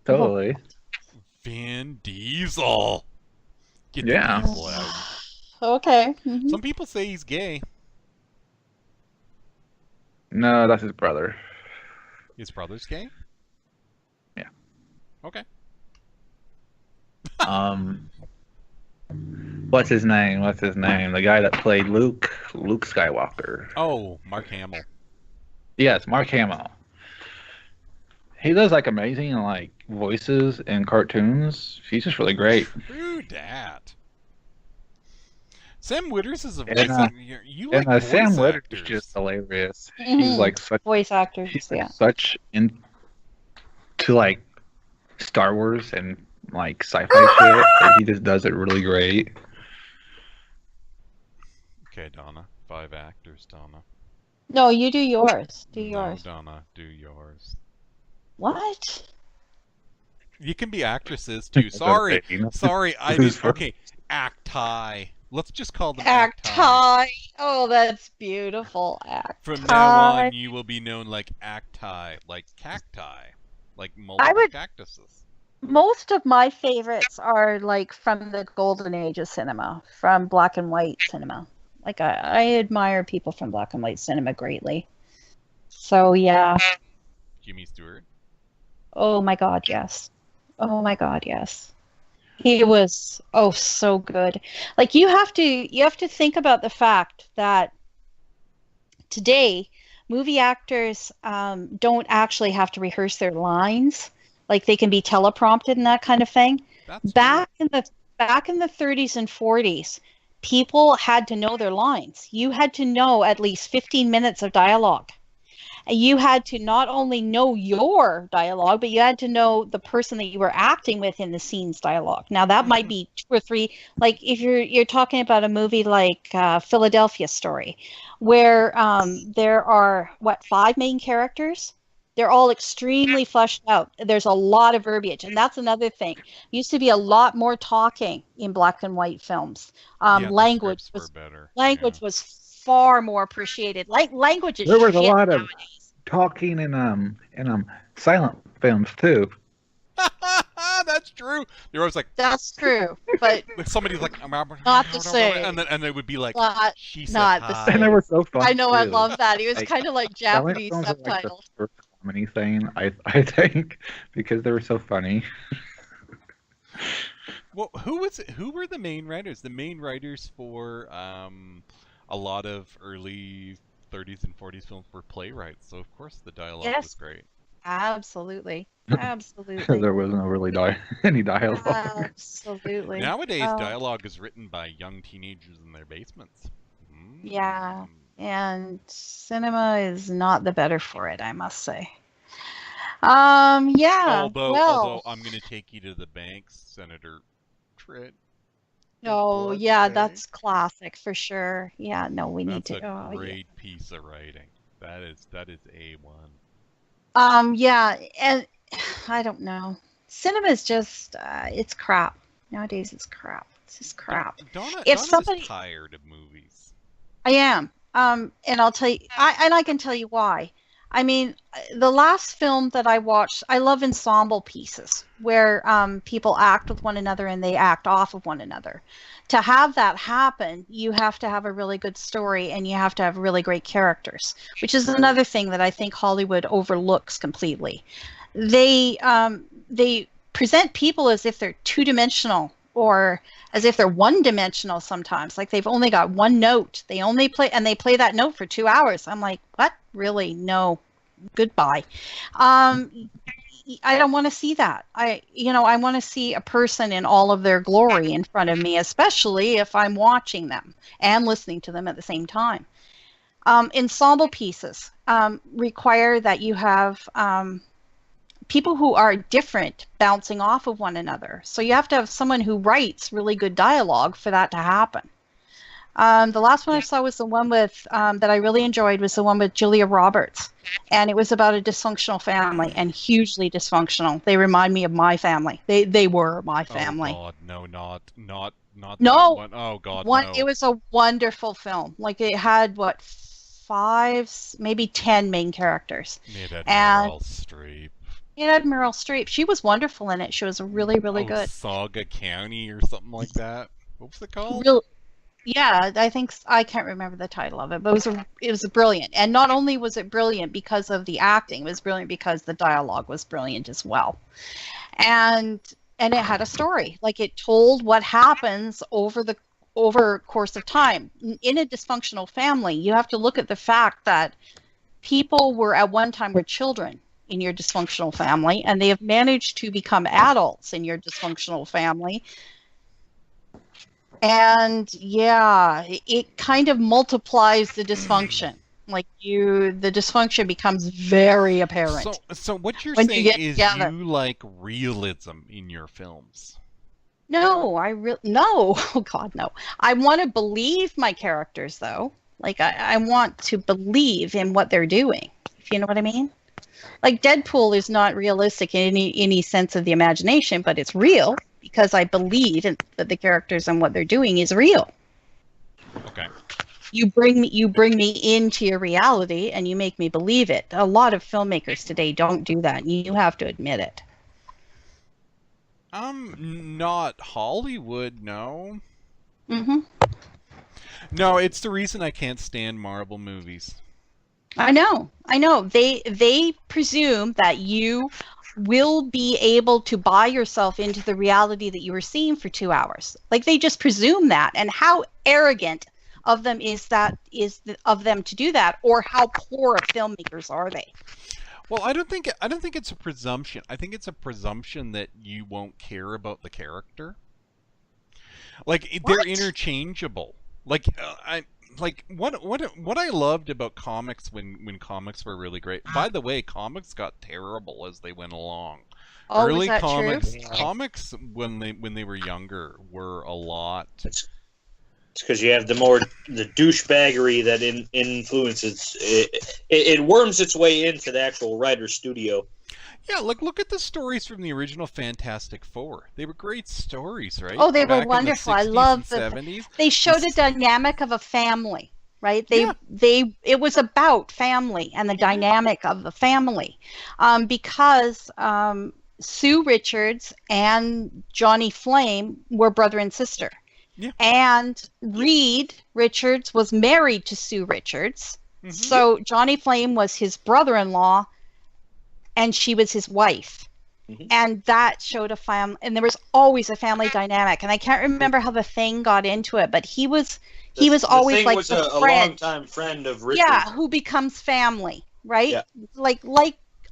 totally. Vin Diesel. Get the Yeah. Diesel out. Okay. Mhm. Some people say he's gay. No, that's his brother. His brother's gay? Yeah. Okay. What's his name? The guy that played Luke Skywalker. Oh, Mark Hamill. Yes, Mark Hamill. He does amazing voices in cartoons. He's just really great. True dat. Sam Witters is a voice And, actor. You like voice Sam Witter is actors. just hilarious. Mhm. He's such Voice actors, he's yeah. such into Star Wars and sci-fi shit. He just does it really great. Okay, Donna. 5 actors, Donna. No, you do yours. Do No, yours. Donna, do yours. What? You can be actresses too. Sorry. Sorry, I Who's didn't. first? Okay, acti. Let's just call them Act acti. high. Oh, that's beautiful. Act From now high. on, you will be known like acti, like cacti, like multiple would- cactuses. Most of my favorites are from the golden age of cinema, from black and white cinema. I admire people from black and white cinema greatly. So yeah. Jimmy Stewart. Oh my God, yes. Oh my God, yes. He was so good. You have to think about the fact that today movie actors don't actually have to rehearse their lines. They can be teleprompted and that kind of thing. That's Back in the 30s and 40s, people had to know their lines. You had to know at least 15 minutes of dialogue. you had to not only know your dialogue, but you had to know the person that you were acting with in the scene's dialogue. Now that might be 2 or 3. Like if you're talking about a movie like Philadelphia Story, where there are 5 main characters. They're all extremely fleshed out. There's a lot of verbiage, and that's another thing. Used to be a lot more talking in black and white films. Language was better. was far more appreciated. Like language is There was a shit lot of nowadays. talking in silent films too. That's true. They're always like, That's true, but somebody's like, not the same. and they would be like, Not- she said not the hi. same. And they were so fun. I know I too. love that. It was Like, kind of like silent Japanese films are like the subtitles. first comedy thing, I think, because they were so funny. Well, who were the main writers? The main writers for a lot of early 30s and 40s films were playwrights, so of course the dialogue was Yes. great. Absolutely. Absolutely. There wasn't really any dialogue. Absolutely. Nowadays, Oh. dialogue is written by young teenagers in their basements. Yeah. And cinema is not the better for it, I must say. Yeah. Although I'm going to take you to the bank, Senator Tritt. Oh, Blood yeah, Bay. that's classic for sure. Yeah, no, we need That's to. a Oh, yeah. great piece of writing. That is A1. Yeah, and I don't know. Cinema is just, it's crap. Nowadays, it's crap. It's just crap. Donna If is somebody- tired of movies. I am. And I'll tell you, I can tell you why. I mean, the last film that I watched, I love ensemble pieces where people act with one another and they act off of one another. To have that happen, you have to have a really good story and you have to have really great characters, which is another thing that I think Hollywood overlooks completely. They present people as if they're two-dimensional or as if they're one-dimensional sometimes. Like they've only got one note. They only play that note for 2 hours. I'm like, what? Really? No. Goodbye. I don't want to see that. I want to see a person in all of their glory in front of me, especially if I'm watching them and listening to them at the same time. Ensemble pieces require that you have people who are different bouncing off of one another. So you have to have someone who writes really good dialogue for that to happen. The last one I saw was the one with that I really enjoyed was the one with Julia Roberts, and it was about a dysfunctional family and hugely dysfunctional. They remind me of my family. They were my family. Oh God, no, not No. that one. Oh God, no. It was a wonderful film. Like it had 5, maybe 10 main characters. It had And- Meryl Streep. It had Meryl Streep. She was wonderful in it. She was really, really good. Saga County or something like that. What was it called? Yeah, I can't remember the title of it, but it was brilliant. And not only was it brilliant because of the acting, it was brilliant because the dialogue was brilliant as well. And it had a story. Like it told what happens over course of time. In a dysfunctional family, you have to look at the fact that people were at one time were children in your dysfunctional family, and they have managed to become adults in your dysfunctional family. And yeah, it kind of multiplies the dysfunction. Like the dysfunction becomes very apparent. So what you're when you saying get is together. you like realism in your films. No, no. Oh God, no. I want to believe my characters though. Like I want to believe in what they're doing. If you know what I mean? Like Deadpool is not realistic in any sense of the imagination, but it's real because I believe that the characters and what they're doing is real. Okay. You bring me into your reality and you make me believe it. A lot of filmmakers today don't do that. And you have to admit it. Not Hollywood, no. Mm-hmm. No, it's the reason I can't stand Marvel movies. I know. They presume that you will be able to buy yourself into the reality that you were seeing for 2 hours. Like they just presume that, and how arrogant of them of them to do that, or how poor of filmmakers are they? Well, I don't think it's a presumption. I think it's a presumption that you won't care about the character. Like they're What? interchangeable. Like like what I loved about comics when comics were really great. By the way, comics got terrible as they went along. Oh, was Early that comics, true? comics when they were younger were a lot. It's because you have the douchebaggery that influences it. It worms its way into the actual writer's studio. Yeah, like look at the stories from the original Fantastic Four. They were great stories, right? Oh, they were Back in the wonderful. I 60s love and the. 70s. They showed a dynamic of a family, right? Yeah. It was about family and the dynamic of the family, because Sue Richards and Johnny Flame were brother and sister. Yeah. And Reed Richards was married to Sue Richards. Mhm. So Johnny Flame was his brother-in-law and she was his wife. Mhm. And that showed a family, and there was always a family dynamic. And I can't remember how the Thing got into it, but he was always Thing like was the a friend. longtime friend of Richard. Yeah, who becomes family, right? Yeah. Like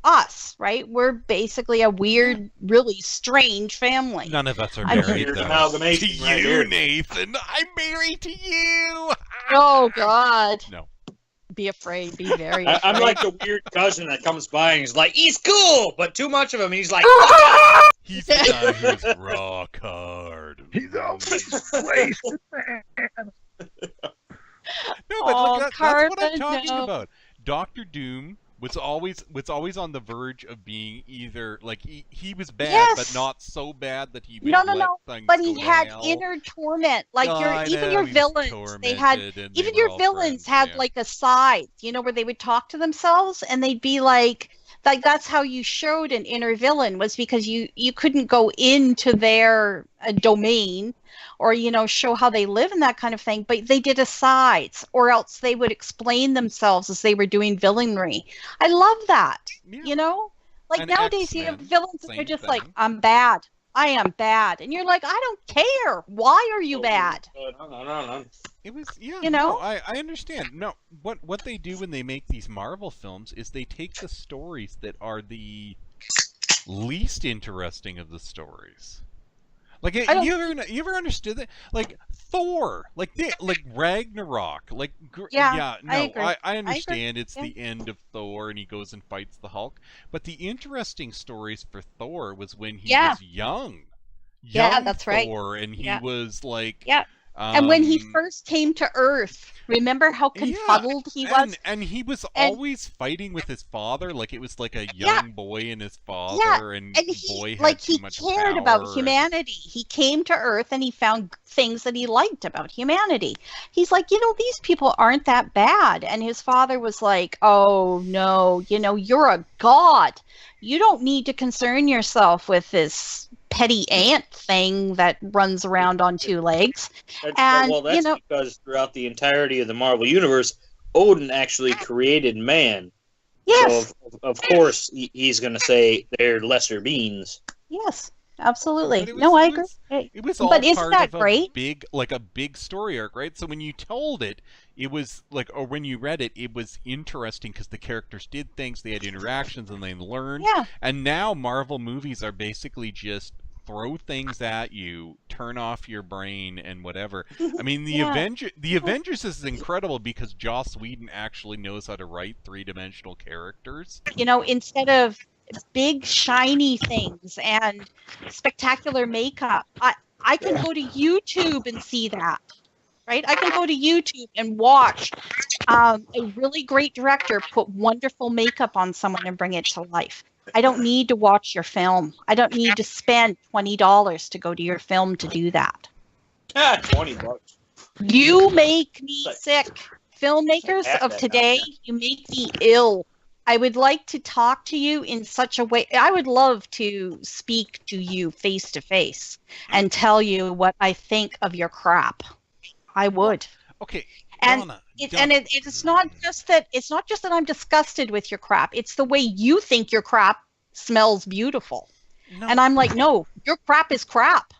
us, right? We're basically a weird, really strange family. None of us are I mean- married, Weird though. amalgamation To right you, here. Nathan. I'm married to you. Oh God. No. Be afraid. Be very afraid. I'm like the weird cousin that comes by and he's like, he's cool, but too much of him, he's like, He's the guy who's rock hard. He's always wasted, man. No, but Oh, look, that's what I'm Carmen, talking no. about. Doctor Doom was always on the verge of being either like he was bad, Yes. but not so bad that he would No, let things but go he to had hell. inner torment. Like I even know, your he was villains, they had tormented and even they were your all villains friends, had yeah. like a side, where they would talk to themselves and they'd be like that's how you showed an inner villain, was because you couldn't go into their domain or show how they live and that kind of thing, but they did asides, or else they would explain themselves as they were doing villainry. I love that. Yeah. Like And nowadays you have X-Men, villains and they're same just like, thing. I'm bad. I am bad. And you're like, I don't care. Why are you bad? No. It was, yeah. You know? No, I understand. No, what they do when they make these Marvel films is they take the stories that are the least interesting of the stories. Like I don't- you ever understood that? Like Thor, like Ragnarok, like Yeah, no, I agree. I understand it's yeah. the end of Thor and he goes and fights the Hulk, but the interesting stories for Thor was when he Yeah. was young. Yeah, Young that's right. Thor, and he Yeah. was like Yeah. And when he um, first came to Earth, remember how confuddled he was? and he was And- always fighting with his father, like it was like a Yeah. young boy and his father, and And boy he had too much cared power about and- humanity. He came to Earth and he found things that he liked about humanity. He's like, these people aren't that bad. And his father was like, oh no, you're a god. You don't need to concern yourself with this petty ant thing that runs around on two legs. And, well, that's because throughout the entirety of the Marvel Universe, Odin actually created man. Yes, So, of course, he's going to say they're lesser beings. yes, absolutely. But it No, was- I it agree. was- Hey, It was all But isn't part that of a great? big story arc, right? So when you told it, it was like, or when you read it, it was interesting because the characters did things, they had interactions, and they learned. Yeah. And now Marvel movies are basically just throw things at you, turn off your brain, and whatever. I mean, the Yeah. Avengers is incredible because Joss Whedon actually knows how to write three-dimensional characters. Instead of big shiny things and spectacular makeup, I can go to YouTube and see that, right? I can go to YouTube and watch a really great director put wonderful makeup on someone and bring it to life. I don't need to watch your film. I don't need to spend $20 to go to your film to do that. $20. You make me sick. Filmmakers Half of that today, you make me ill. I would like to talk to you in such a way. I would love to speak to you face to face and tell you what I think of your crap. I would. Okay, And Donna. It's not just that I'm disgusted with your crap. It's the way you think your crap smells beautiful. No. And I'm like, no, your crap is crap.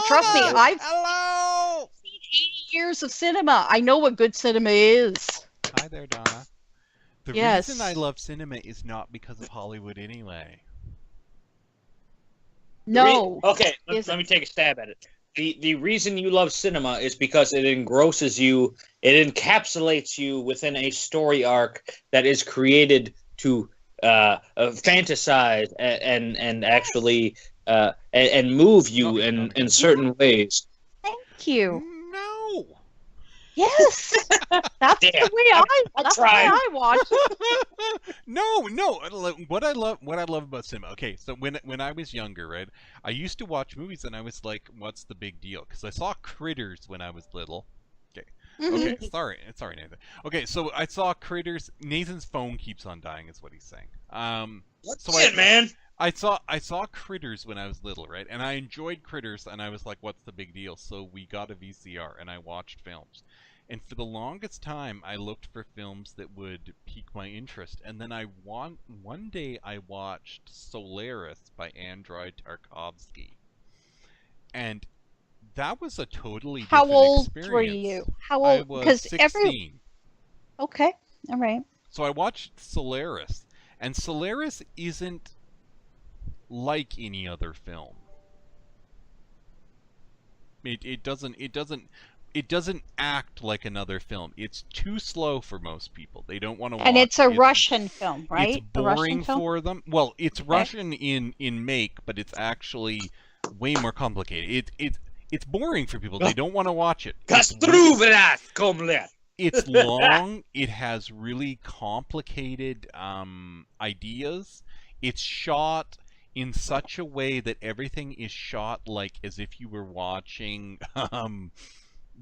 Trust me, Donna! I've Hello! seen 80 years of cinema. I know what good cinema is. Hi there, Donna. The Yes. reason I love cinema is not because of Hollywood anyway. No. Okay, Is let me take a stab at it. the reason you love cinema is because it engrosses you, it encapsulates you within a story arc that is created to fantasize and actually and move you in certain ways. Thank you. No. Yes, that's Damn, the way that's the way tried. I watch it. No. What I love about cinema. Okay, so when I was younger, right, I used to watch movies and I was like, "What's the big deal?" Because I saw Critters when I was little. Okay, sorry, Nathan. Okay, so I saw Critters. Nathan's phone keeps on dying, is what he's saying. That's it, man. I saw Critters when I was little, right? And I enjoyed Critters, and I was like, "What's the big deal?" So we got a VCR, and I watched films. And for the longest time, I looked for films that would pique my interest. And then one day I watched Solaris by Andrei Tarkovsky, and that was a totally different How old experience. were you? How I old? was Because 16. Okay, all right. So I watched Solaris, and Solaris isn't like any other film. It doesn't act like another film. It's too slow for most people. They don't want to watch. And it's a Russian film, right? It's A Russian boring film? for them. Well, it's Okay. Russian in make, but it's actually way more complicated. It's boring for people. They don't want to watch it. It's long. It has really complicated ideas. It's shot in such a way that everything is shot like as if you were watching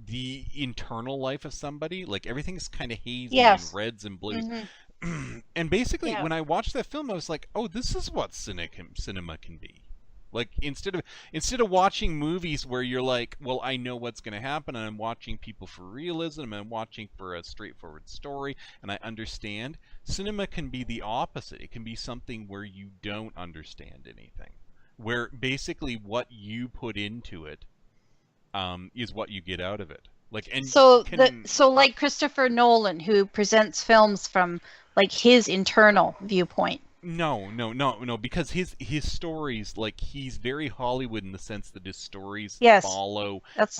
the internal life of somebody. Like everything is kind of hazy Yes. and reds and blues. Mhm. And basically, Yeah. when I watched that film, I was like, "Oh, this is what cinema can be." Like instead of watching movies where you're like, "Well, I know what's going to happen, and I'm watching people for realism, and I'm watching for a straightforward story, and I understand." Cinema can be the opposite. It can be something where you don't understand anything, where basically what you put into it is what you get out of it. Like, and So can, like Christopher Nolan, who presents films from like his internal viewpoint. No, because his stories, like, he's very Hollywood in the sense that his stories Yes. follow That's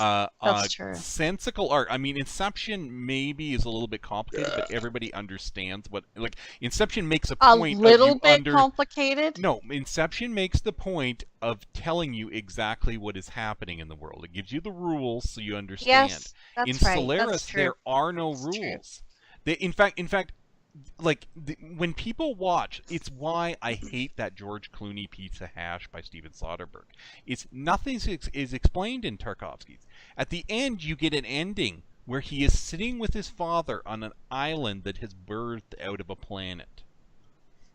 true. sensical art. I mean, Inception maybe is a little bit complicated, but everybody understands what, like, Inception makes a A point little of you bit complicated. No, Inception makes the point of telling you exactly what is happening in the world. It gives you the rules so you understand. Yes, that's In right. Solaris, That's true. there are no That's true. rules. In fact, like, when people watch, it's why I hate that George Clooney Pizza Hash by Steven Soderbergh. It's nothing is explained in Tarkovsky's. At the end, you get an ending where he is sitting with his father on an island that has birthed out of a planet,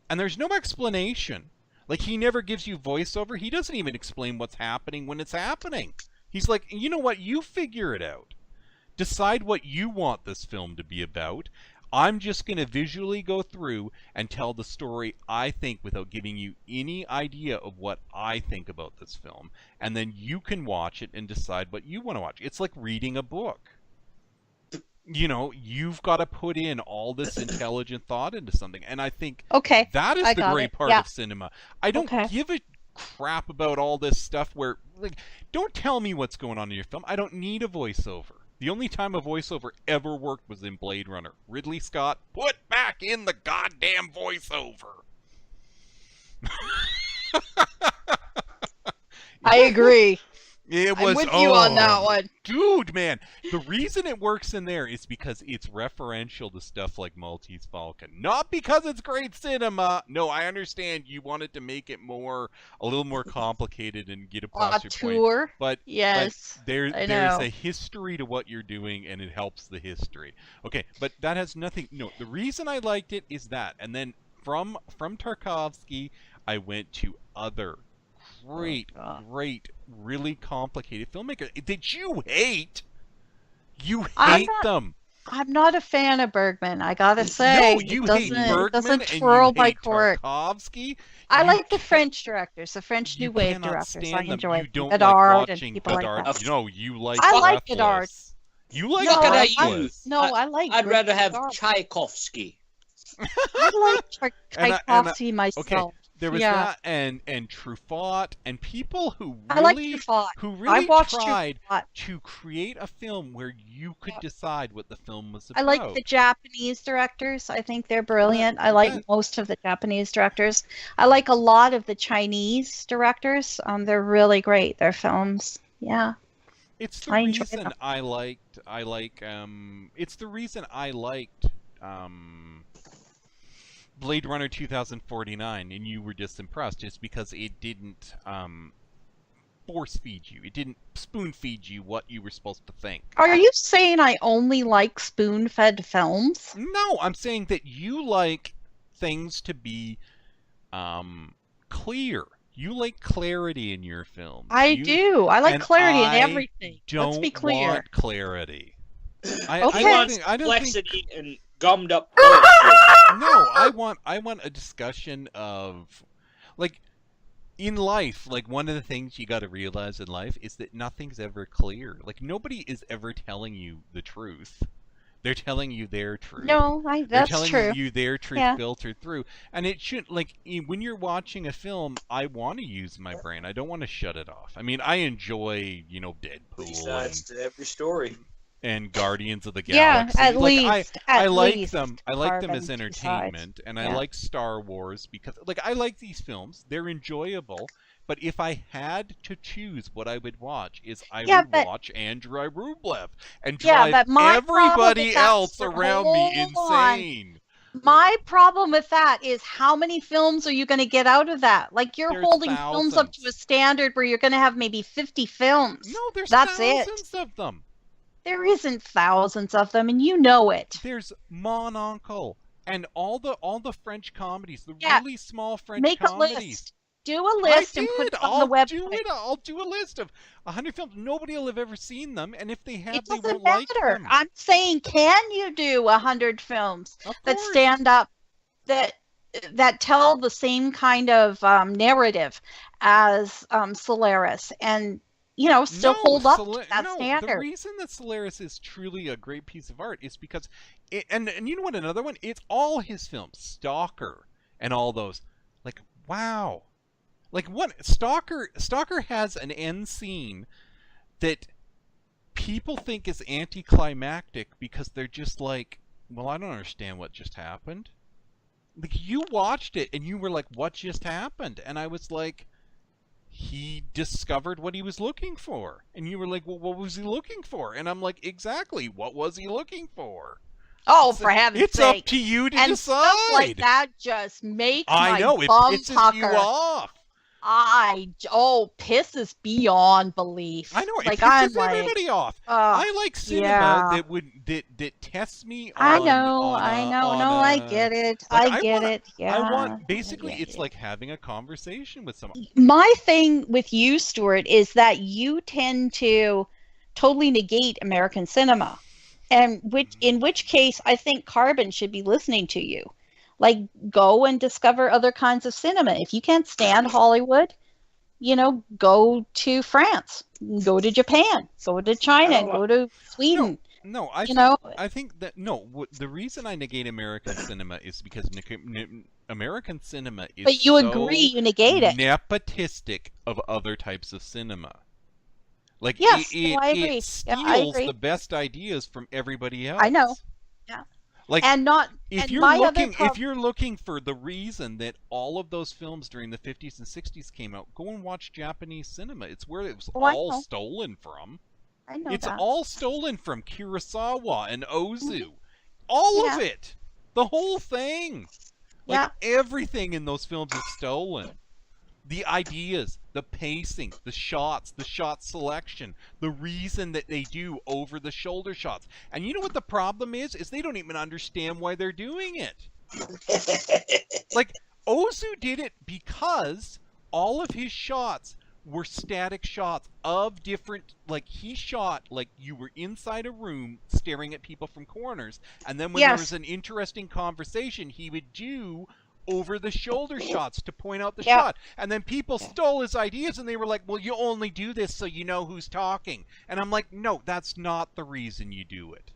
and there's no explanation. Like, he never gives you voiceover. He doesn't even explain what's happening when it's happening. He's like, you know what? You figure it out. Decide what you want this film to be about. I'm just going to visually go through and tell the story I think without giving you any idea of what I think about this film. And then you can watch it and decide what you want to watch. It's like reading a book. You know, you've got to put in all this intelligent thought into something. And I think Okay. that is I the got great it. part Yeah. of cinema. I don't Okay. give a crap about all this stuff where, like, don't tell me what's going on in your film. I don't need a voiceover. The only time a voiceover ever worked was in Blade Runner. Ridley Scott, put back in the goddamn voiceover. I agree. It I'm was, with you on that one. Dude, man. The reason it works in there is because it's referential to stuff like Maltese Falcon. Not because it's great cinema. No, I understand you wanted to make it a little more complicated and get across your point. Auteur. But Yes. there's I know. a history to what you're doing, and it helps the history. Okay, but that has nothing. No, the reason I liked it is that, and then from Tarkovsky, I went to other great, really complicated filmmakers that you hate. You hate them. I'm not a fan of Bergman. I gotta say, No, you it hate doesn't Bergman doesn't and twirl you my hate court. Tarkovsky. I You like the can't- French directors, the French You New Wave cannot directors. stand I them. enjoy You don't Godard like and watching people Godard. like that. No, you like I like Godard. Breathless. You like No, I Breathless. like. I'd rather have Godard. Tchaikovsky. I like And I- Tchaikovsky Okay, myself. There was Yeah. that, and Truffaut, and people who I like really Truffaut. who I really watched tried Truffaut. to create a film where you could Yep. decide what the film was I about. like the Japanese directors. I think they're brilliant. I like most of the Japanese directors. I like a lot of the Chinese directors. They're really great. Their films. Yeah. It's the I enjoy reason them. it's the reason I liked Blade Runner 2049, and you were just impressed, is because it didn't force feed you. It didn't spoon feed you what you were supposed to think. Are you saying I only like spoon-fed films? No, I'm saying that you like things to be clear. You like clarity in your films. I do. I like and clarity in I everything. Let's be don't clear. want clarity. I Okay. He wants don't think complexity and gummed up. no, I want a discussion of, like, in life, like, one of the things you got to realize in life is that nothing's ever clear. Like, nobody is ever telling you the truth. They're telling you their truth. No, They're that's telling true. you their truth Yeah. filtered through. And it should, like, when you're watching a film, I want to use my brain. I don't want to shut it off. I mean, I enjoy, Besides Deadpool to every story. and Guardians of the Yeah, Galaxy. at Like, least. I At like least them. I like them as Carbon, two sides. entertainment, and I Yeah. like Star Wars because, like, I like these films. They're enjoyable. But if I had to choose what I would watch, I Yeah, would but- watch Andrei Rublev and Yeah, drive but my problem everybody with that, else sir, around me hold on. insane. My problem with that is how many films are you going to get out of that? Like, you're There's holding films up to a thousands. standard where you're going to have maybe 50 films. No, there's That's it. thousands of them. There isn't thousands of them, and you know it. There's Mon Oncle and all the French comedies, the Yeah. really small French Make a comedies. list. Do a list and put it on the website. I'll do a list of 100 films. Nobody will have ever seen them, and if they have, It they doesn't won't like matter. them. I'm saying, can you do 100 films Of that course. stand up, that tell the same kind of narrative as Solaris, and still hold up to that The standard? reason that Solaris is truly a great piece of art is because, and you know what? Another one, it's all his films, Stalker, and all those. Like, wow, like what? Stalker has an end scene that people think is anticlimactic because they're just like, well, I don't understand what just happened. Like, you watched it and you were like, what just happened? And I was like, he discovered what he was looking for. And you were like, well, what was he looking for? And I'm like, exactly, what was he looking for? Oh, for heaven's It's sake. up to you to And decide. stuff like that just makes I my know, it bum pisses pucker. you off. Pisses beyond belief. I know, it like, pisses I'm like, everybody off. uh, I like cinema yeah. that tests me I on... know, on I a- know. on No, a- I get it. like, I get it. Yeah. I want, basically, I it's get like having a conversation with someone. My thing with you, Stuart, is that you tend to totally negate American cinema, and in which case I think Carbon should be listening to you. Like, go and discover other kinds of cinema. If you can't stand Hollywood, go to France, go to Japan, go to China, go to Sweden. No, I think that the reason I negate American cinema is because American cinema is But you so agree you negate it. nepotistic of other types of cinema. Like, Yes, it I agree. steals Yeah, I agree. the best ideas from everybody else. I know. Yeah. Like, And not if and you're my looking other if you're looking for the reason that all of those films during the 50s and 60s came out, go and watch Japanese cinema. It's where it was I all know. stolen from. I know It's that. all stolen from Kurosawa and Ozu. All of Yeah. it. The whole thing. Like, Yeah. everything in those films is stolen. The ideas, the pacing, the shot selection, the reason that they do over-the-shoulder shots. And you know what the problem is? Is they don't even understand why they're doing it. Like, Ozu did it because all of his shots were static shots of different, like, he shot like you were inside a room staring at people from corners, and then when there Yes. was an interesting conversation, he would do over-the-shoulder shots to point out the Yeah. shot. And then people stole his ideas, and they were like, well, you only do this so you know who's talking. And I'm like, no, that's not the reason you do it.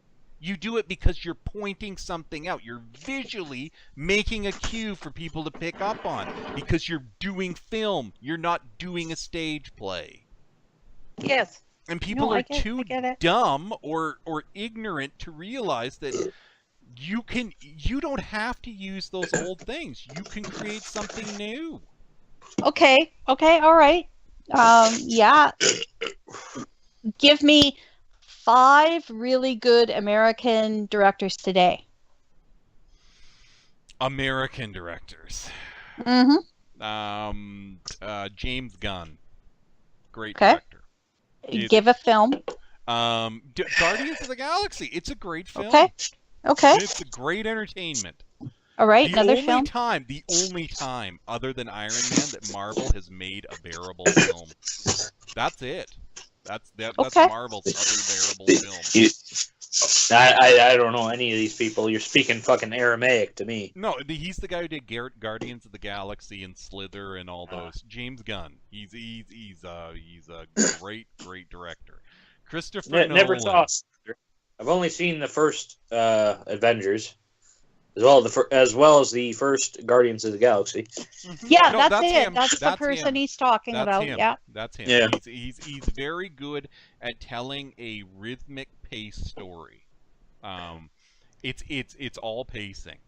You do it because you're pointing something out. You're visually making a cue for people to pick up on because you're doing film. You're not doing a stage play. Yes. And people I are get too it. dumb or ignorant to realize that you don't have to use those old things. You can create something new. Okay, all right. Yeah. Give me 5 really good American directors today. American directors. Mm-hmm. James Gunn. Great Okay. director. Give a film. Guardians of the Galaxy. It's a great film. Okay. It's a great entertainment. All right, The another only film. time, other than Iron Man, that Marvel has made a bearable film. That's it. That's Okay. Marvel's other bearable film. I don't know any of these people. You're speaking fucking Aramaic to me. No, he's the guy who did Guardians of the Galaxy and Slither and all those. James Gunn. He's a great director. Christopher Nolan. Never saw. I've only seen the first Avengers, as well as the first Guardians of the Galaxy. Yeah, No, that's it. him. That's the person him. he's talking That's about. him. Yeah. That's him. Yeah. He's very good at telling a rhythmic pace story. It's all pacing.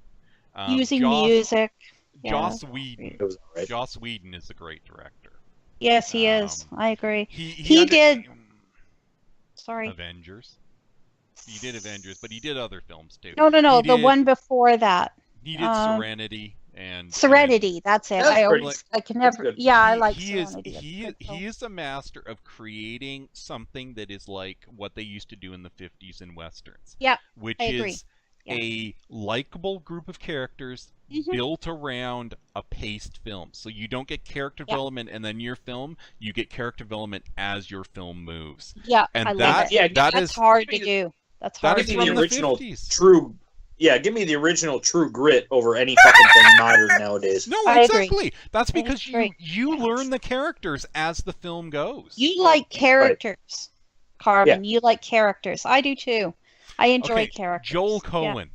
Using music. Joss Yeah. Whedon. It was all right. Joss Whedon is a great director. Yes, he is. I agree. He did. Sorry. Avengers. He did Avengers, but he did other films too. No. He The did- one before that. He did Serenity and Serenity. That's it. That's I can never. good. Yeah, I like he is Serenity. he That's a good film. he is a master of creating something that is like what they used to do in the 50s in westerns. Yeah, which I agree. is a likable group of characters Mhm. built around a paced film. So you don't get character development and then your film, you get character development as your film moves. Yeah, And I love that it. Yeah, that That's is hard to do. That's that hard is to Give me from the the original 50s. True. Yeah, give me the original True Grit over any fucking thing modern nowadays. No, I agree. exactly. That's because agree. you learn the characters as the film goes. You like characters, Carmen. You like characters. I do too. I enjoy characters. Joel Yeah. Cohen.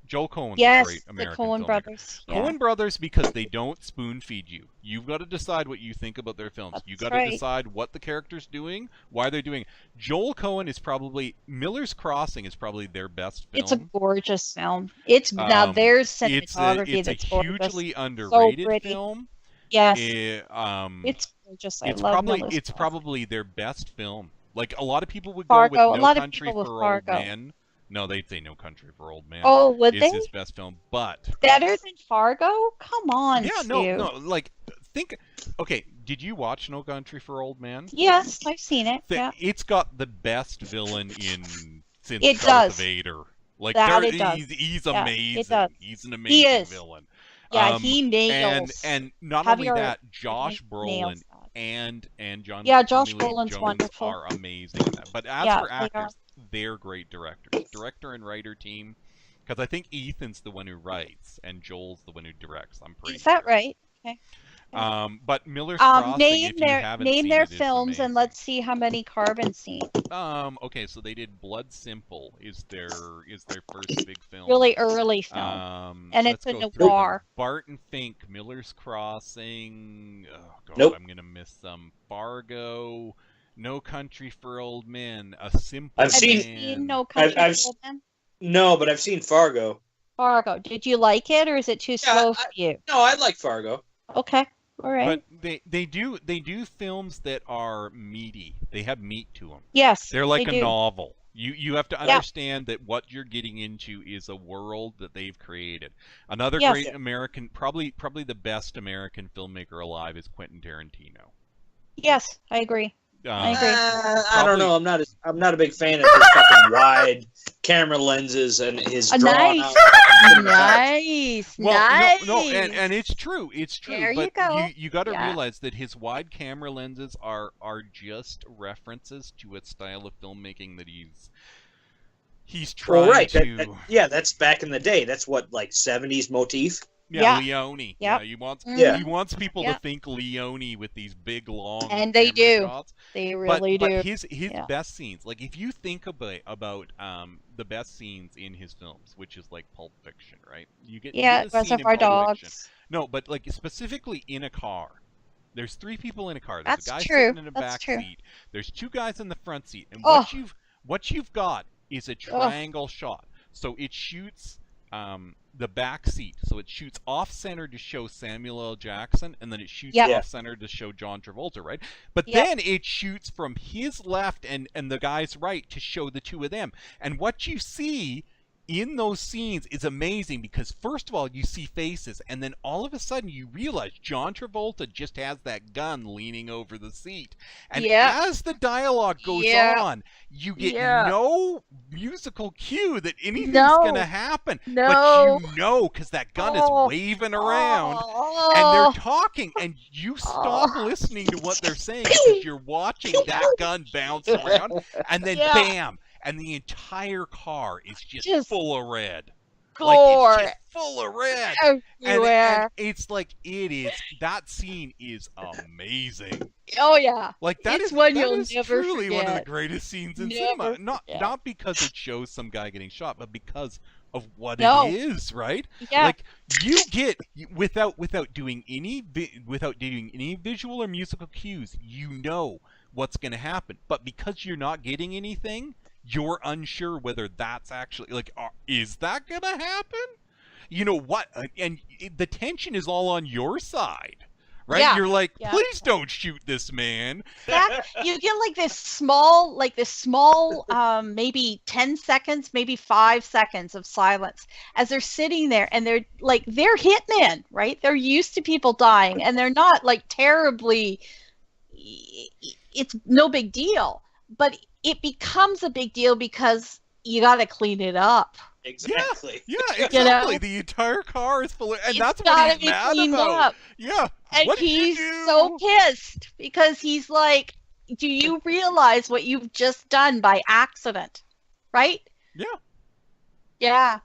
Joel Cohen's a Yes, great the American Coen filmmaker. brothers. Yeah. Coen Brothers, because they don't spoon feed you. You've got to decide what you think about their films. That's You got to right. decide what the character's doing, why they're doing it. Joel Cohen is probably Miller's Crossing is probably their best film. It's a gorgeous film. It's now there's It's cinematography a that's gorgeous. hugely underrated pretty. film. Yes, It's it's gorgeous. I love Miller's Crossing. probably their best film. Like a lot of people would Fargo. go with A No lot of Country people with for Fargo. Old Men. No, they'd say No Country for Old Men. Oh, would is they? his best film, but Better than Fargo? Come on, yeah, Stu. no, like think. Okay, did you watch No Country for Old Men? Yes, I've seen it. Yeah. It's got the best villain since It Darth does. Vader. Like That it does. he's Yeah, amazing. it does. He's an He amazing is. villain. Yeah, he nails. And not Javier only that, Josh nails Brolin that. and John. Yeah, Josh Tommy Lee Brolin's Jones wonderful. are amazing in that. But as Yeah, for they are. actors, they're great directors, director and writer team. Because I think Ethan's the one who writes and Joel's the one who directs. I'm pretty. Is that sure. right? Okay. But Miller's Crossing, Name if you their haven't name seen their it, it's films and amazing. let's see how many Carbon's seen. Okay, so they did Blood Simple is their first big film. Really early film. And let's it's a go through them. noir. Barton Fink, Miller's Crossing. Oh god, Nope. I'm gonna miss some. Fargo, No Country for Old Men, A Simple I've Have seen- you Man. seen No Country I've for Old Men? No, but I've seen Fargo. Fargo. Did you like it or is it too slow for you? No, I like Fargo. Okay. All right. But they do films that are meaty. They have meat to them. Yes. They're like they a do. novel. You have to Yeah. understand that what you're getting into is a world that they've created. Another Yes. great American, probably the best American filmmaker alive is Quentin Tarantino. Yes, I agree. I agree. I don't know. I'm not a big fan of his fucking wide camera lenses and his drawn Nice. out fucking Nice. Well, nice. no, and it's true. It's true. There you but go. you got to Yeah. realize that his wide camera lenses are just references to a style of filmmaking that he's trying Well, right. to. Yeah, that's back in the day. That's what, like 70s motif. Yeah. Leone. Yep. Yeah, Yeah. he wants people to Yeah. think Leone with these big long And they camera do. shots. They really but do. his Yeah. best scenes, like if you think about the best scenes in his films, which is like Pulp Fiction, right? You get a scene in Reservoir Pulp Fiction. Dogs. No, but like specifically in a car. There's 3 people in a car. There's That's a guy true. sitting in a That's back true. seat. There's 2 guys in the front seat. And Oh. what you've got is a triangle shot. So it shoots the back seat. So it shoots off center to show Samuel L. Jackson, and then it shoots Yeah. off center to show John Travolta, right? But Yeah. then it shoots from his left and the guy's right to show the 2 of them. And what you see in those scenes is amazing because first of all you see faces, and then all of a sudden you realize John Travolta just has that gun leaning over the seat, and Yeah. as the dialogue goes Yeah. on you get Yeah. no musical cue that anything's No. gonna happen, No. but you know because that gun Oh. is waving around Oh. and they're talking, and you stop listening to what they're saying because you're watching that gun bounce around, and then Yeah. bam, and the entire car is just full of red. Gore Like, it's just full of red. everywhere. And it's like, that scene is amazing. Oh yeah. Like that It's is one that you'll is never truly one of the forget. greatest scenes in Never cinema. forget. Not because it shows some guy getting shot, but because of what No. it is, right? Yeah. Like you get without doing any visual or musical cues, you know what's going to happen. But because you're not getting anything, you're unsure whether that's actually like is that going to happen? You know what? And the tension is all on your side. Right? Yeah. You're like, Yeah. please don't shoot this man. You get like this small, maybe 10 seconds, maybe 5 seconds of silence as they're sitting there, and they're hitmen, right? They're used to people dying, and they're not like terribly, it's no big deal, but it becomes a big deal because you got to clean it up. Exactly. Yeah, exactly. You know? The entire car is full of, and It's that's what gotta he's be mad cleaned about. up. Yeah. And What did you he's do? so pissed because he's like, do you realize what you've just done by accident? Right? Yeah. Yeah.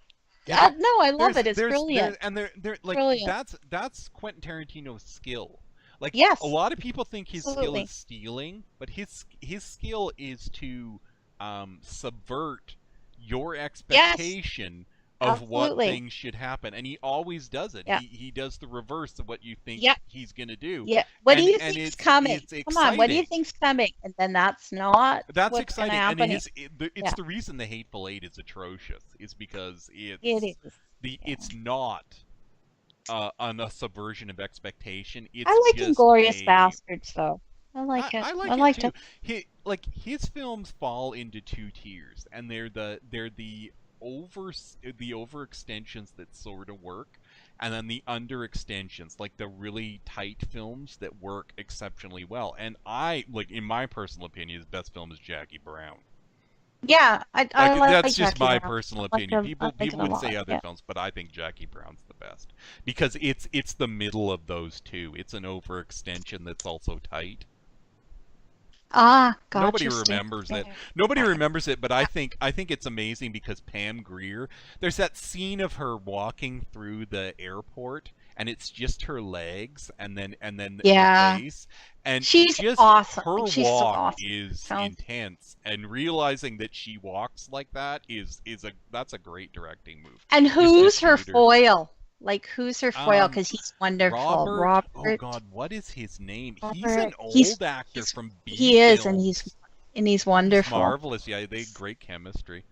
Yeah. No, I love it. It's brilliant. They're like Brilliant. that's Quentin Tarantino's skill. Like Yes. a lot of people think his skill Absolutely. is stealing, but his skill is to subvert your expectation of what Absolutely. things should happen, and he always does it. Yeah. He does the reverse of what you think Yeah. he's gonna do. Yeah. What do And- you and think's it's- coming? it's Come on. What do you exciting. think's coming? And then that's not That's what's exciting, gonna and happen. it's Yeah. the reason the Hateful Eight is atrocious is because It is. it's not a subversion of expectation. It's I like just Inglorious a- Bastards, though. I like it. I like I it liked too. it. His films fall into 2 tiers, and they're the overextensions that sort of work, and then the underextensions, like the really tight films that work exceptionally well. And in my personal opinion, his best film is Jackie Brown. Yeah, I like That's just Jackie my Brown. personal I like opinion. him- I like People him a would say lot, other yeah. films, but I think Jackie Brown's the best because it's the middle of those 2. It's an overextension that's also tight. Ah, gotcha. Nobody Steve. remembers it. Yeah. Nobody remembers it, but I think it's amazing because Pam Grier. There's that scene of her walking through the airport, and it's just her legs, and then Yeah. her face, and She's just awesome. her She's so walk awesome. is Sounds- intense, and realizing that she walks like that that's a great directing move. And who's her Distributor. foil? Like, who's her foil? Um, Because he's wonderful. Oh God, what is his name? He's an Robert. old He's- actor from B He is, and films. he's wonderful. Marvelous, yeah. They had great chemistry.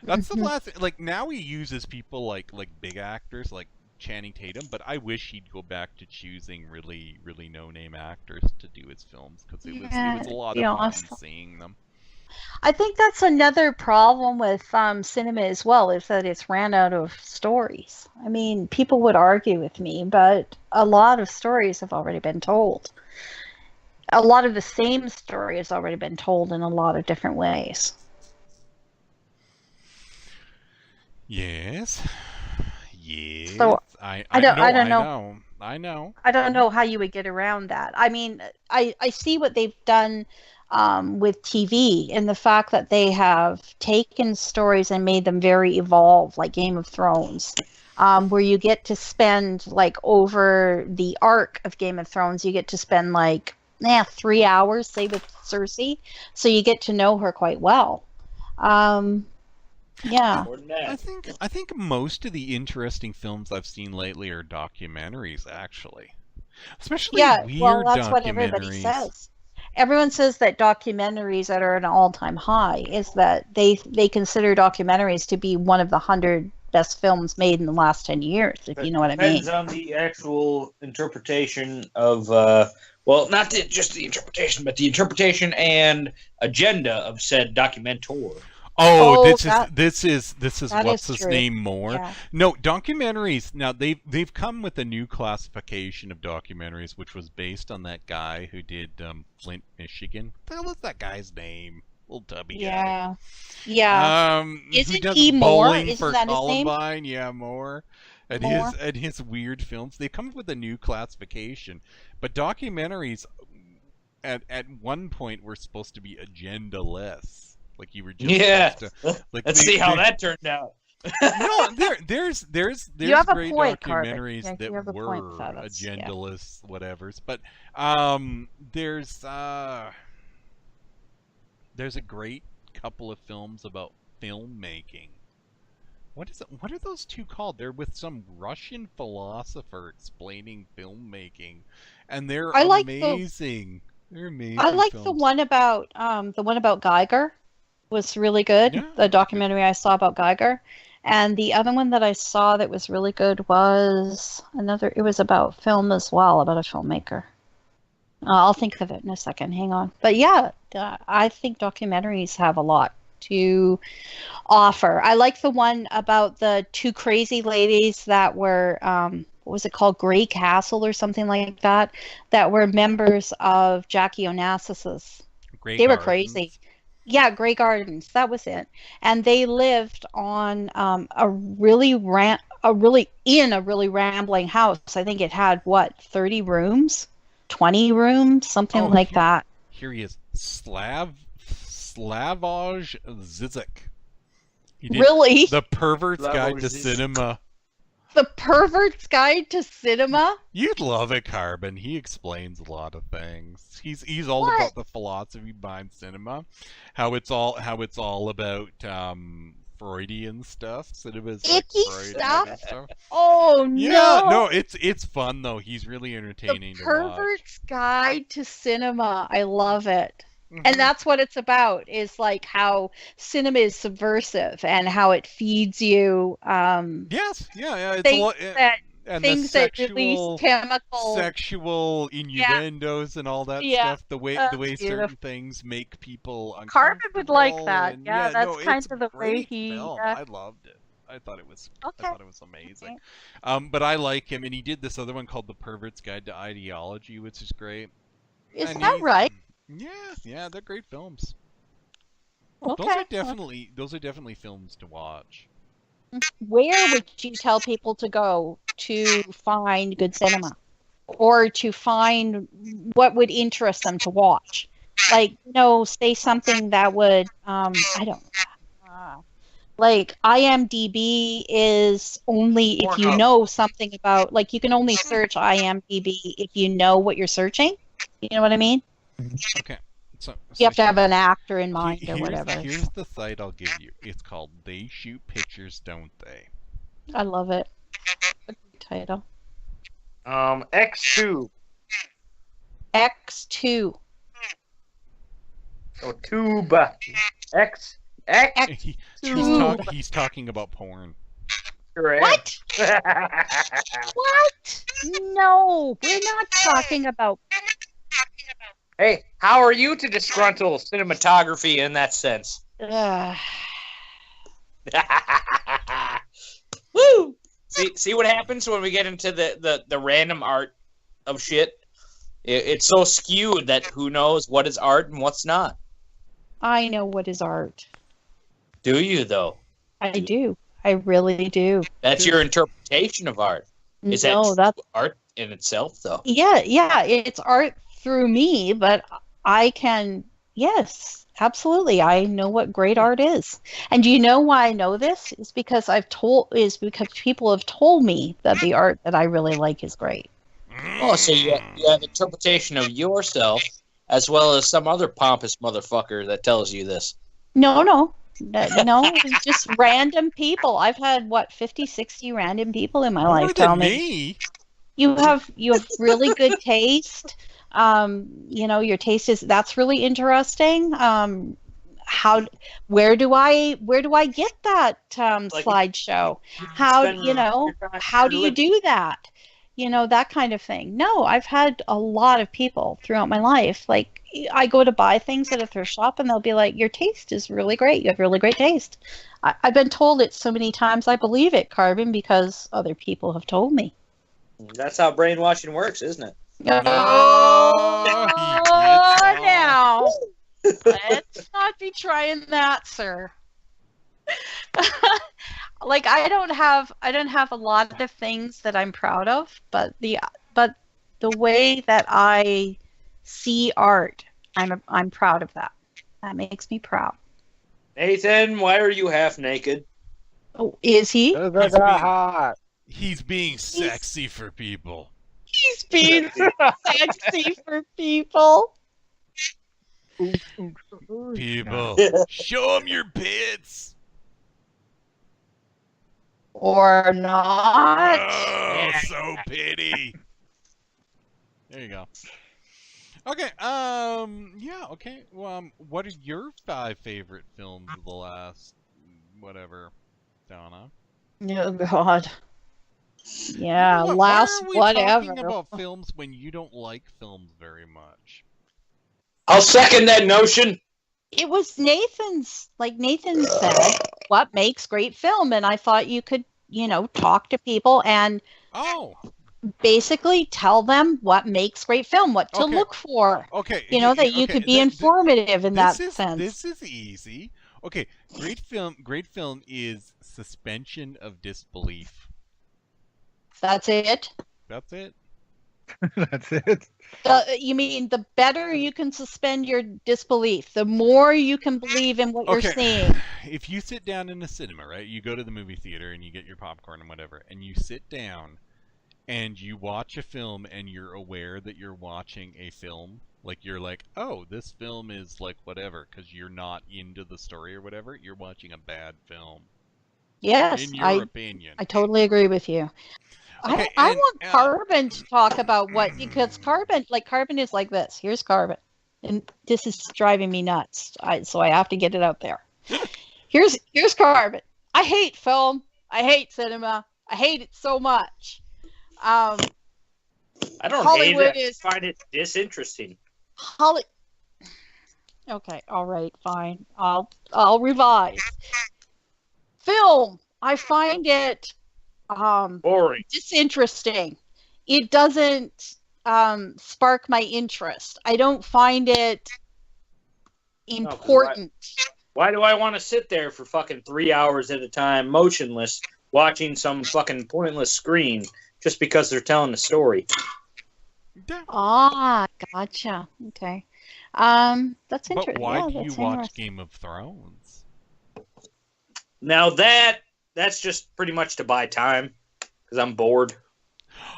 That's the Mhm. last. Like now he uses people like big actors like Channing Tatum, but I wish he'd go back to choosing really no-name actors to do his films because it was Yeah, a lot it'd of be fun awesome. seeing them. I think that's another problem with cinema as well, is that it's ran out of stories. I mean, people would argue with me, but a lot of stories have already been told. A lot of the same story has already been told in a lot of different ways. Yes. Yes. So, I don't- know, I don't know. I know. I don't know how you would get around that. I mean, I see what they've done with TV, and the fact that they have taken stories and made them very evolved, like Game of Thrones, where you get to spend like over the arc of Game of Thrones, you get to spend like 3 hours, say, with Cersei, so you get to know her quite well. Yeah. I think most of the interesting films I've seen lately are documentaries, actually. Especially weird well, that's documentaries. what everybody says. Everyone says that documentaries that are at an all-time high is that they consider documentaries to be one of the 100 best films made in the last 10 years, if you know what I mean. Depends on the actual interpretation of, well, not just the interpretation, but the interpretation and agenda of said documentor. This is what's his true. name more? Yeah. No, documentaries. Now they've come with a new classification of documentaries, which was based on that guy who did Flint, Michigan. What the hell is that guy's name? Little tubby guy. Yeah. Isn't who does he Moore? bowling Isn't for that his Columbine? name? Yeah, Moore. And Moore? his weird films. They've come up with a new classification, but documentaries at one point were supposed to be agenda-less. Like you were just Let's see how that turned out. No, there's great point, documentaries Carvin. that have a were point, fellas. agendaless, whatevers. But there's a great couple of films about filmmaking. What are those two called? They're with some Russian philosopher explaining filmmaking, and they're amazing. They're amazing. I like films. the one about Geiger. Was really good. Yeah. The documentary I saw about Geiger. And the other one that I saw that was really good was it was about film as well, about a filmmaker. I'll think of it in a second. Hang on. But yeah, I think documentaries have a lot to offer. I like the one about the two crazy ladies that were, what was it called? Grey Castle or something like that, that were members of Jackie Onassis's. They were crazy. Yeah, Grey Gardens. That was it. And they lived on a really rambling house. I think it had 30 rooms, 20 rooms, something like that. Here he is, Slavoj Zizek. Really? The Pervert's Guide to Cinema. The Pervert's Guide to Cinema? You'd love it, Carbon. He explains a lot of things. He's all about the philosophy behind cinema, how it's all about Freudian stuff. Cinema's icky stuff. Oh no! Yeah, no, it's fun though. He's really entertaining. The Pervert's Guide to Cinema. I love it. Mm-hmm. And that's what it's about, is like how cinema is subversive and how it feeds you yes, yeah, it's things that release chemicals, sexual innuendos and all that stuff, the way certain things make people uncomfortable. Carbon would like that. That's kind of the way he I loved it. I thought it was amazing. Okay. But I like him, and he did this other one called The Pervert's Guide to Ideology, which is great. Is that right? Yeah, they're great films. Okay. Those are definitely films to watch. Where would you tell people to go to find good cinema, or to find what would interest them to watch? Like, say something that would like IMDb is only if you know something about, like, you can only search IMDb if you know what you're searching. You know what I mean? Okay. So you have to have an actor in mind or whatever. Here's the site I'll give you. It's called They Shoot Pictures, Don't They? I love it. A good title. X2. X2. Oh, tube. X. He's talking about porn. Correct. What? What? No, we're not talking about. Hey, how are you to disgruntle cinematography in that sense? Woo! See what happens when we get into the random art of shit? It's so skewed that who knows what is art and what's not. I know what is art. Do you, though? I do. I really do. That's your interpretation of art. Is that's art in itself, though? Yeah, it's art through me, but I can Yes, absolutely. I know what great art is. And do you know why I know this? Is because people have told me that the art that I really like is great. Oh, so you have interpretation of yourself as well as some other pompous motherfucker that tells you this. No, it's just random people. I've had 50, 60 random people in my More life tell than me me. you have really good taste. Your taste that's really interesting. Where do I get that Like, slideshow? spend your time How do you living. do that? That kind of thing. No, I've had a lot of people throughout my life. Like, I go to buy things at a thrift shop and they'll be like, your taste is really great. You have really great taste. I've been told it so many times. I believe it, Carbon, because other people have told me. That's how brainwashing works, isn't it? Oh, he gets now. Let's not be trying that, sir. Like, I don't have a lot of things that I'm proud of, but the way that I see art, I'm proud of that. That makes me proud. Nathan, why are you half naked? Oh, is he? He's being sexy for people. He's being sexy for people. People, show them your pits. Or not. Oh, so pity. There you go. Okay. Yeah. Okay. What are your 5 favorite films of the last whatever, Donna? Oh God. Yeah, You know what? last Why are we whatever. talking about films when you don't like films very much? I'll second that notion. It was Nathan's, like Nathan said, what makes great film, and I thought you could, talk to people and Oh. basically tell them what makes great film, what to look for. Okay. That you could be informative in that sense. This is easy. Okay, great film is suspension of disbelief. That's it. That's it. That's it. You mean the better you can suspend your disbelief, the more you can believe in what you're seeing. If you sit down in a cinema, right? You go to the movie theater and you get your popcorn and whatever, and you sit down and you watch a film and you're aware that you're watching a film. Like, you're like, oh, this film is like whatever, because you're not into the story or whatever. You're watching a bad film. Yes, in your opinion. I totally agree with you. Okay, I want Carbon to talk about because Carbon is like this. Here's Carbon, and this is driving me nuts. So I have to get it out there. Here's Carbon. I hate film. I hate cinema. I hate it so much. I don't Hollywood hate it. I find it disinteresting. Okay, all right, fine. I'll revise. Film. I find it boring, disinteresting. It doesn't spark my interest. I don't find it important. Why do I want to sit there for fucking 3 hours at a time, motionless, watching some fucking pointless screen just because they're telling a story? Ah, gotcha. Okay. That's interesting. But why do you watch Game of Thrones? Now that's just pretty much to buy time because I'm bored.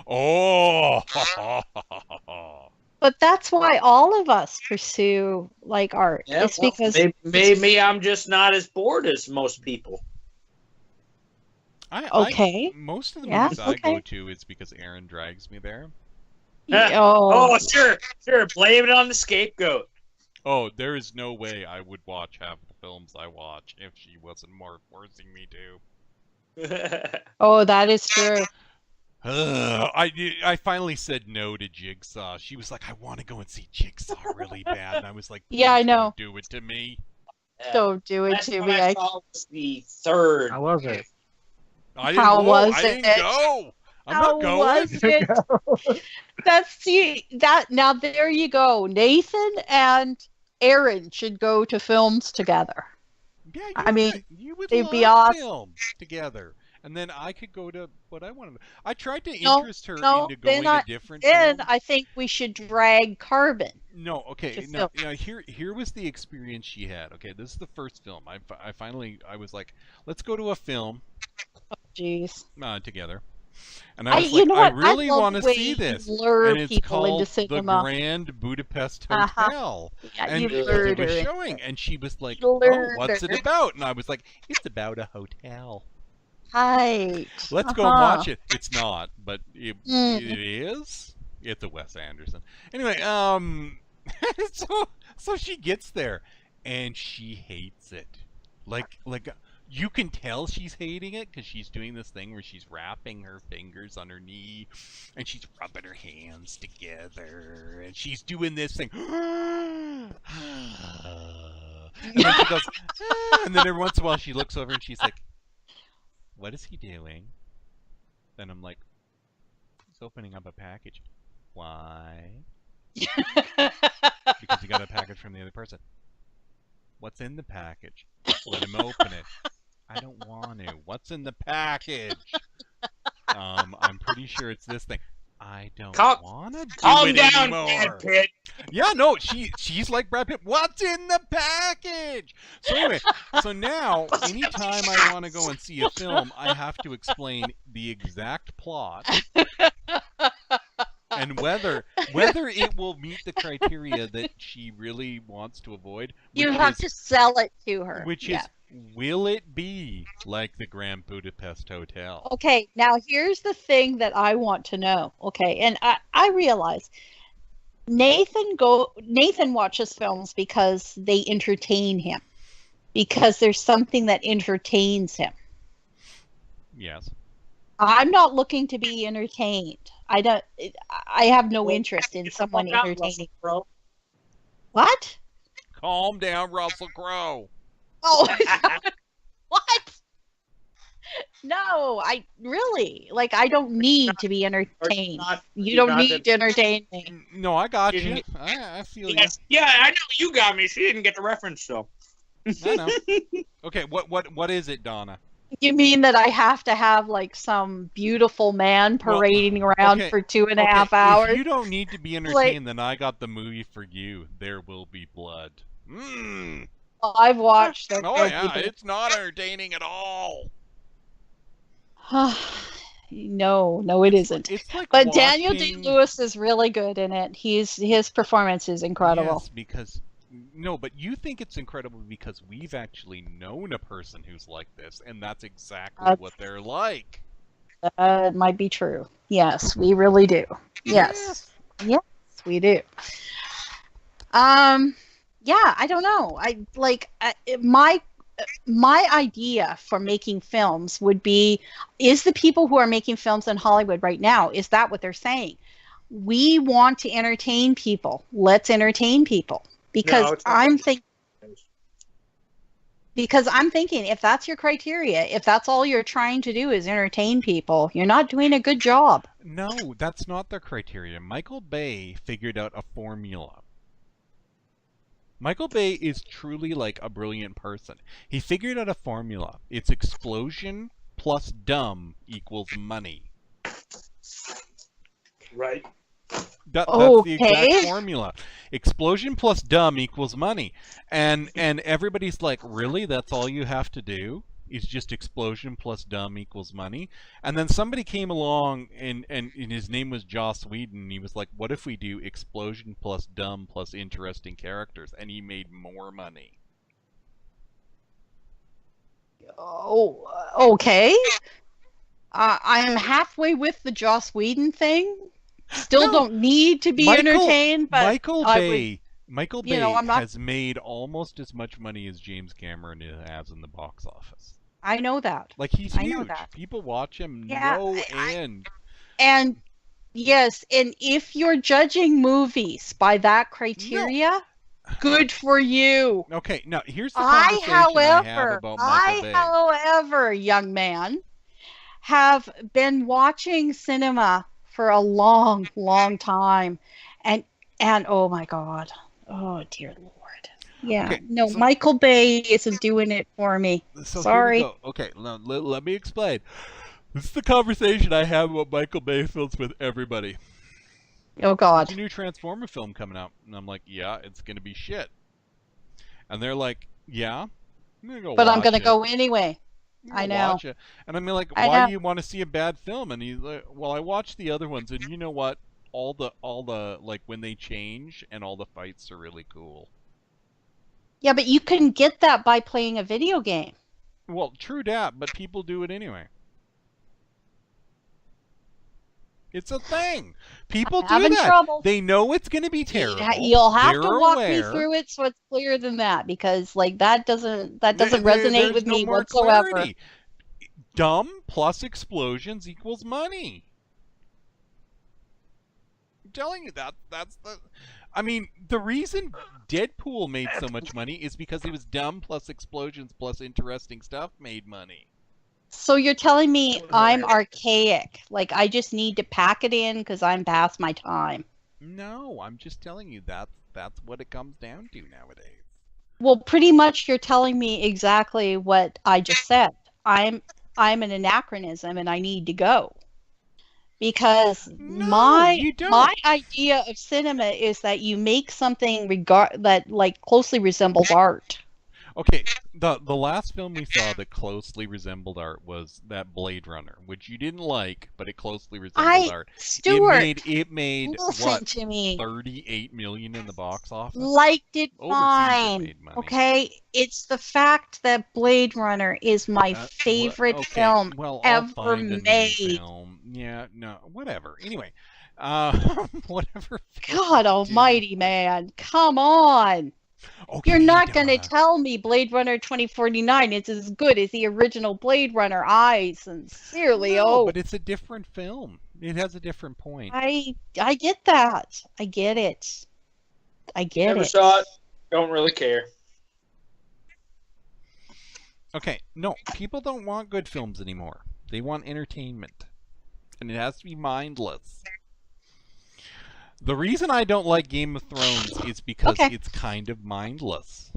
Oh. But that's why all of us pursue like art. Yeah, it's because maybe I'm just not as bored as most people. Most of the movies I go to is because Aaron drags me there. Oh, sure. Blame it on the scapegoat. Oh, there is no way I would watch half the films I watch if she wasn't more forcing me to. Oh, that is true. I finally said no to Jigsaw. She was like, I want to go and see Jigsaw really bad. And I was like, yeah, I know. Don't do it to me. Don't do it to me. I saw was the third. How was it? I didn't go. I'm not going. Now there you go. Nathan and Aaron should go to films together. Yeah, I mean, you would they'd love be awesome. films together. and then I could go to what I wanted. I tried to No, interest her no, into going then to different then films. I think we should drag Carbon. No, okay. to Now, film. here was the experience she had. Okay, this is the first film. I finally I was like, let's go to a film Jeez. together. And I was You like, know I what? really love want the to way see you this. lure And it's people into called the cinema. Grand Budapest Uh-huh. Hotel. Yeah, And you because lured it was her in. showing, and she was like, You "Oh, lured what's it her. about?" And I was like, "It's about a hotel. Right. Let's go Uh-huh. watch it." It's not, but it Mm. is. It's a Wes Anderson. Anyway, so she gets there, and she hates it. Like you can tell she's hating it because she's doing this thing where she's wrapping her fingers on her knee, and she's rubbing her hands together, and she's doing this thing. And then she goes, and then every once in a while she looks over and she's like, "What is he doing?" Then I'm like, "He's opening up a package." Why? Because he got a package from the other person. What's in the package? Let him open it. I don't want to. What's in the package? I'm pretty sure it's this thing. I don't want to do Calm it down, anymore. Brad Pitt. Yeah, no, she's like Brad Pitt. What's in the package? So anyway, so now anytime I want to go and see a film, I have to explain the exact plot and whether it will meet the criteria that she really wants to avoid. You have to sell it to her. Which is, will it be like the Grand Budapest Hotel? Okay, now here's the thing that I want to know. Okay, and I realize Nathan watches films because they entertain him. Because there's something that entertains him. Yes. I'm not looking to be entertained. I have no interest in someone entertaining. What? Calm down, Russell Crowe. Oh, what? No, I don't need to be entertained. You don't need to entertain me. No, I got you. I feel Yes. Yeah, I know you got me. She didn't get the reference though. you. I know. Okay, what is it, Donna? You mean that I have to have like some beautiful man parading around for 2.5 hours? If you don't need to be entertained, then I got the movie for you. There Will Be Blood. I've watched that. Oh yeah, it's not entertaining at all. No, it isn't. It's like but watching... Daniel Day-Lewis is really good in it. His performance is incredible. Yes, because but you think it's incredible because we've actually known a person who's like this, and that's exactly what they're like. It might be true. Yes, we really do. Yes, we do. Yeah, I don't know. My idea for making films would be, is the people who are making films in Hollywood right now, is that what they're saying? We want to entertain people. Let's entertain people. Because I'm thinking if that's your criteria, if that's all you're trying to do is entertain people, you're not doing a good job. No, that's not their criteria. Michael Bay figured out a formula. Michael Bay is truly like a brilliant person. He figured out a formula. It's explosion plus dumb equals money. Right. That's the exact formula. Explosion plus dumb equals money. And everybody's like, really? That's all you have to do? Is just explosion plus dumb equals money? And then somebody came along and his name was Joss Whedon, and he was like, what if we do explosion plus dumb plus interesting characters? And he made more money. Oh, okay. I am halfway with the Joss Whedon thing. Still don't need to be entertained, but Michael Bay has made almost as much money as James Cameron has in the box office. I know that. Like, he's huge. I know that. People watch him end. And yes, and if you're judging movies by that criteria, good for you. Okay, now here's the conversation I have about Michael Bay. However, young man, have been watching cinema for a long, long time, and oh my God, oh dear Lord. Yeah. Okay, No, so- Michael Bay isn't doing it for me. So Sorry. Here we go. Okay, let me explain. This is the conversation I have about Michael Bay films with everybody. Oh There's God. a new Transformer film coming out, and I'm like, yeah, it's gonna be shit. And they're like, yeah, I'm gonna go. But I'm watch gonna it. go anyway. I'm gonna I know. Watch it. And I'm like, I why know. do you want to see a bad film? And he's like, well, I watched the other ones, and you know what? All the like when they change and all the fights are really cool. Yeah, but you can get that by playing a video game. Well, true that, but people do it anyway. It's a thing. People do Having that. trouble. They know it's going to be terrible. You'll have They're to walk aware. me through it so it's clearer than that, because like that doesn't There- resonate there's with no me more whatsoever. clarity. Dumb plus explosions equals money. I'm telling you that's the. I mean, the reason Deadpool made so much money is because it was dumb plus explosions plus interesting stuff made money. So you're telling me I'm archaic? Like I just need to pack it in because I'm past my time? No, I'm just telling you that's what it comes down to nowadays. Well, pretty much you're telling me exactly what I just said. I'm an anachronism and I need to go. Because No, my you don't. my idea of cinema is that you make something that like closely resembles art. Okay, the last film we saw that closely resembled art was that Blade Runner, which you didn't like, but it closely resembled art. Stuart, It made listen what, to me. 38 million in the box office. Liked it Overseas it fine. made money. Okay, it's the fact that Blade Runner is my favorite Okay, film well, I'll ever find a new made. film. Yeah, no, whatever. Anyway, whatever. God Almighty, man! Come on. Okay, You're not going to Donna. tell me Blade Runner 2049 is as good as the original Blade Runner. I sincerely No, but it's a different film. It has a different point. I get that. I get it. I get Never it. saw it. Don't really care. Okay, no, people don't want good films anymore. They want entertainment. And it has to be mindless. The reason I don't like Game of Thrones is because Okay. it's kind of mindless.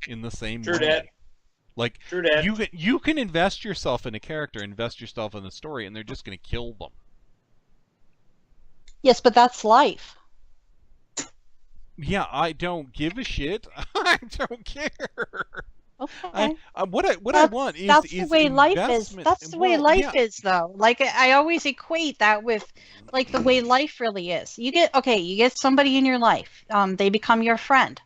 In the same True way. that. Like, True that. you can invest yourself in a character, invest yourself in the story, and they're just going to kill them. Yes, but that's life. Yeah, I don't give a shit. I don't care. Okay. What I That's- want is That's the way life is. investment. That's the way Well, life yeah. is, though. Like I always equate that with like the way life really is. You get somebody in your life. They become your friend.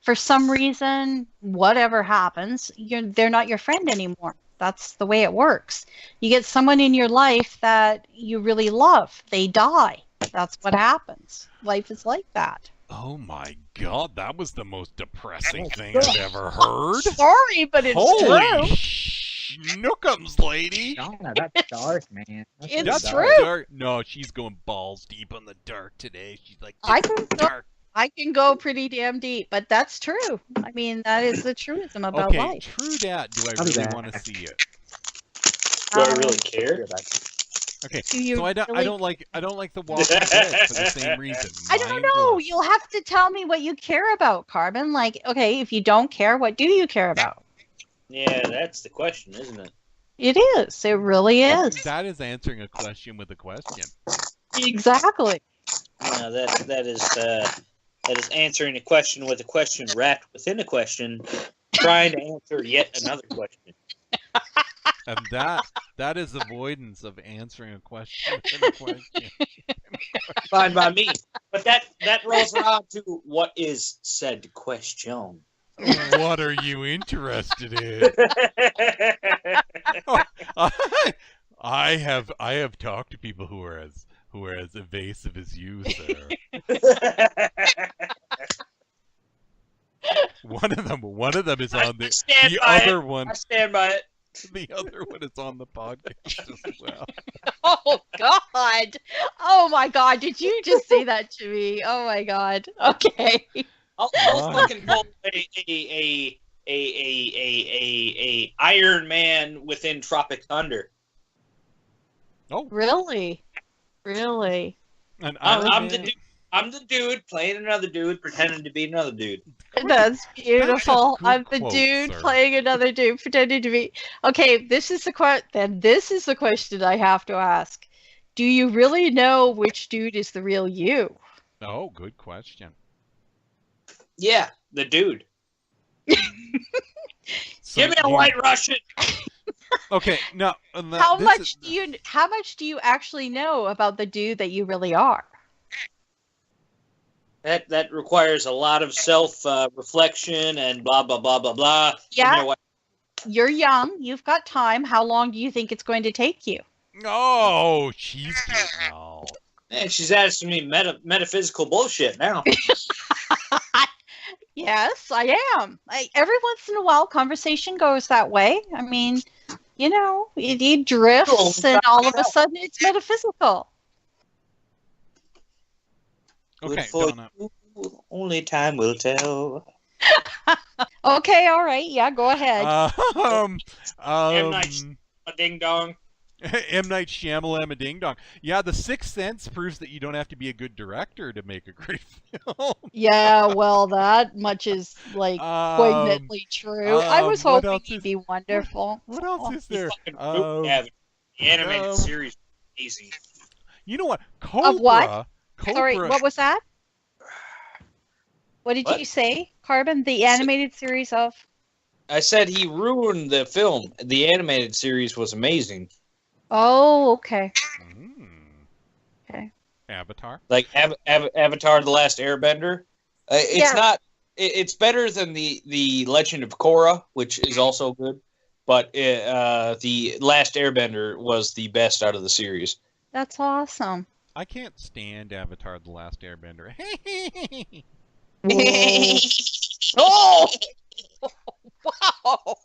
For some reason, whatever happens, they're not your friend anymore. That's the way it works. You get someone in your life that you really love. They die. That's what happens. Life is like that. Oh my god, that was the most depressing thing I've ever heard. Sorry, but it's Holy true. schnookums, lady. Donna, that's dark, man. It's That's true. dark. No, she's going balls deep on the dark today. She's like, I "It's can go- dark." I can go pretty damn deep, but that's true. I mean, that is the truism about Okay, life. true that. Do I I'll be really back. want to see it? Do I Um, really care? Okay, Do you so I don't really- like The Walking Dead for the same reason. I don't know. Mindless. You'll have to tell me what you care about, Carbon. Like, okay, if you don't care, what do you care about? Yeah, that's the question, isn't it? It is. It really is. That is answering a question with a question. Exactly. No, that is answering a question with a question wrapped within a question, trying to answer yet another question. And that is avoidance of answering a question with a question. Fine by me. But that rolls around to what is said question. What are you interested in? I have talked to people who are as evasive as you, sir. One of them is on I stand the by other it. one. I stand by it. The other one is on the podcast as well. Oh God. Oh my God. Did you just say that to me? Oh my God. Okay. I'll Why? fucking pull a Iron Man within Tropic Thunder. Oh, Really? Really? an I'm Iron the Man. dude. I'm the dude playing another dude, pretending to be another dude. That's beautiful. good I'm the quote, dude sir. playing another dude, pretending to be. Okay, this is the question I have to ask. Do you really know which dude is the real you? Oh, good question. Yeah, the dude. So Give me a white Russian. Okay, now How much do you actually know about the dude that you really are? That requires a lot of self reflection and blah blah blah blah blah. Give me Yeah. a white- You're young. You've got time. How long do you think it's going to take you? Oh, she's getting all. Man, she's asking me metaphysical bullshit now. Yes, I am. Every once in a while, conversation goes that way. I mean, you know, it drifts, and all of a sudden, it's metaphysical. Okay, Good for Donna. you. Only time will tell. Okay, all right. Yeah, go ahead. M. Night Ding Dong. M. Night Shyamalan Ding Dong. Yeah, The Sixth Sense proves that you don't have to be a good director to make a great film. Yeah, well, that much is like poignantly true. I was what hoping else you'd is- be wonderful. What else is there? The animated series is amazing. You know what? Cobra. Of what? Cobra. Sorry, what was that? What did What? you say, Carbon? The animated series of? I said he ruined the film. The animated series was amazing. Oh, okay. Mm. Okay. Avatar. Like Avatar: The Last Airbender. It's Yeah. not. It's better than the Legend of Korra, which is also good. But the Last Airbender was the best out of the series. That's awesome. I can't stand Avatar: The Last Airbender. Oh! Wow!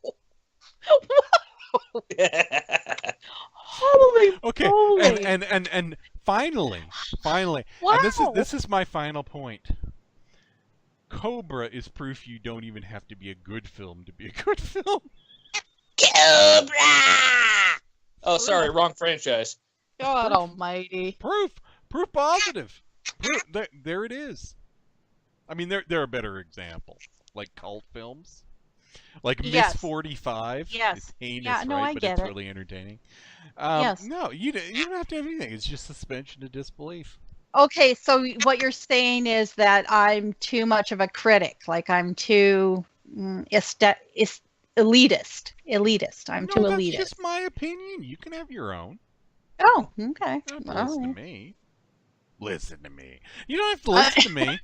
Holy Okay, moly! and finally, Wow! and this is my final point. Cobra is proof you don't even have to be a good film to be a good film. Cobra! Oh, sorry, wrong franchise. God Almighty! Proof positive. There it is. I mean, there are better examples, like cult films, like Yes. Miss 45. Yes. It's heinous, Yeah, no, right? I But get it's it. really entertaining. Yes. No, you don't have to have anything. It's just suspension of disbelief. Okay, so what you're saying is that I'm too much of a critic. Like I'm too elitist. I'm too No, that's elitist. just my opinion. You can have your own. Oh, okay. You don't have to All listen right. to me. Listen to me. You don't have to listen to me.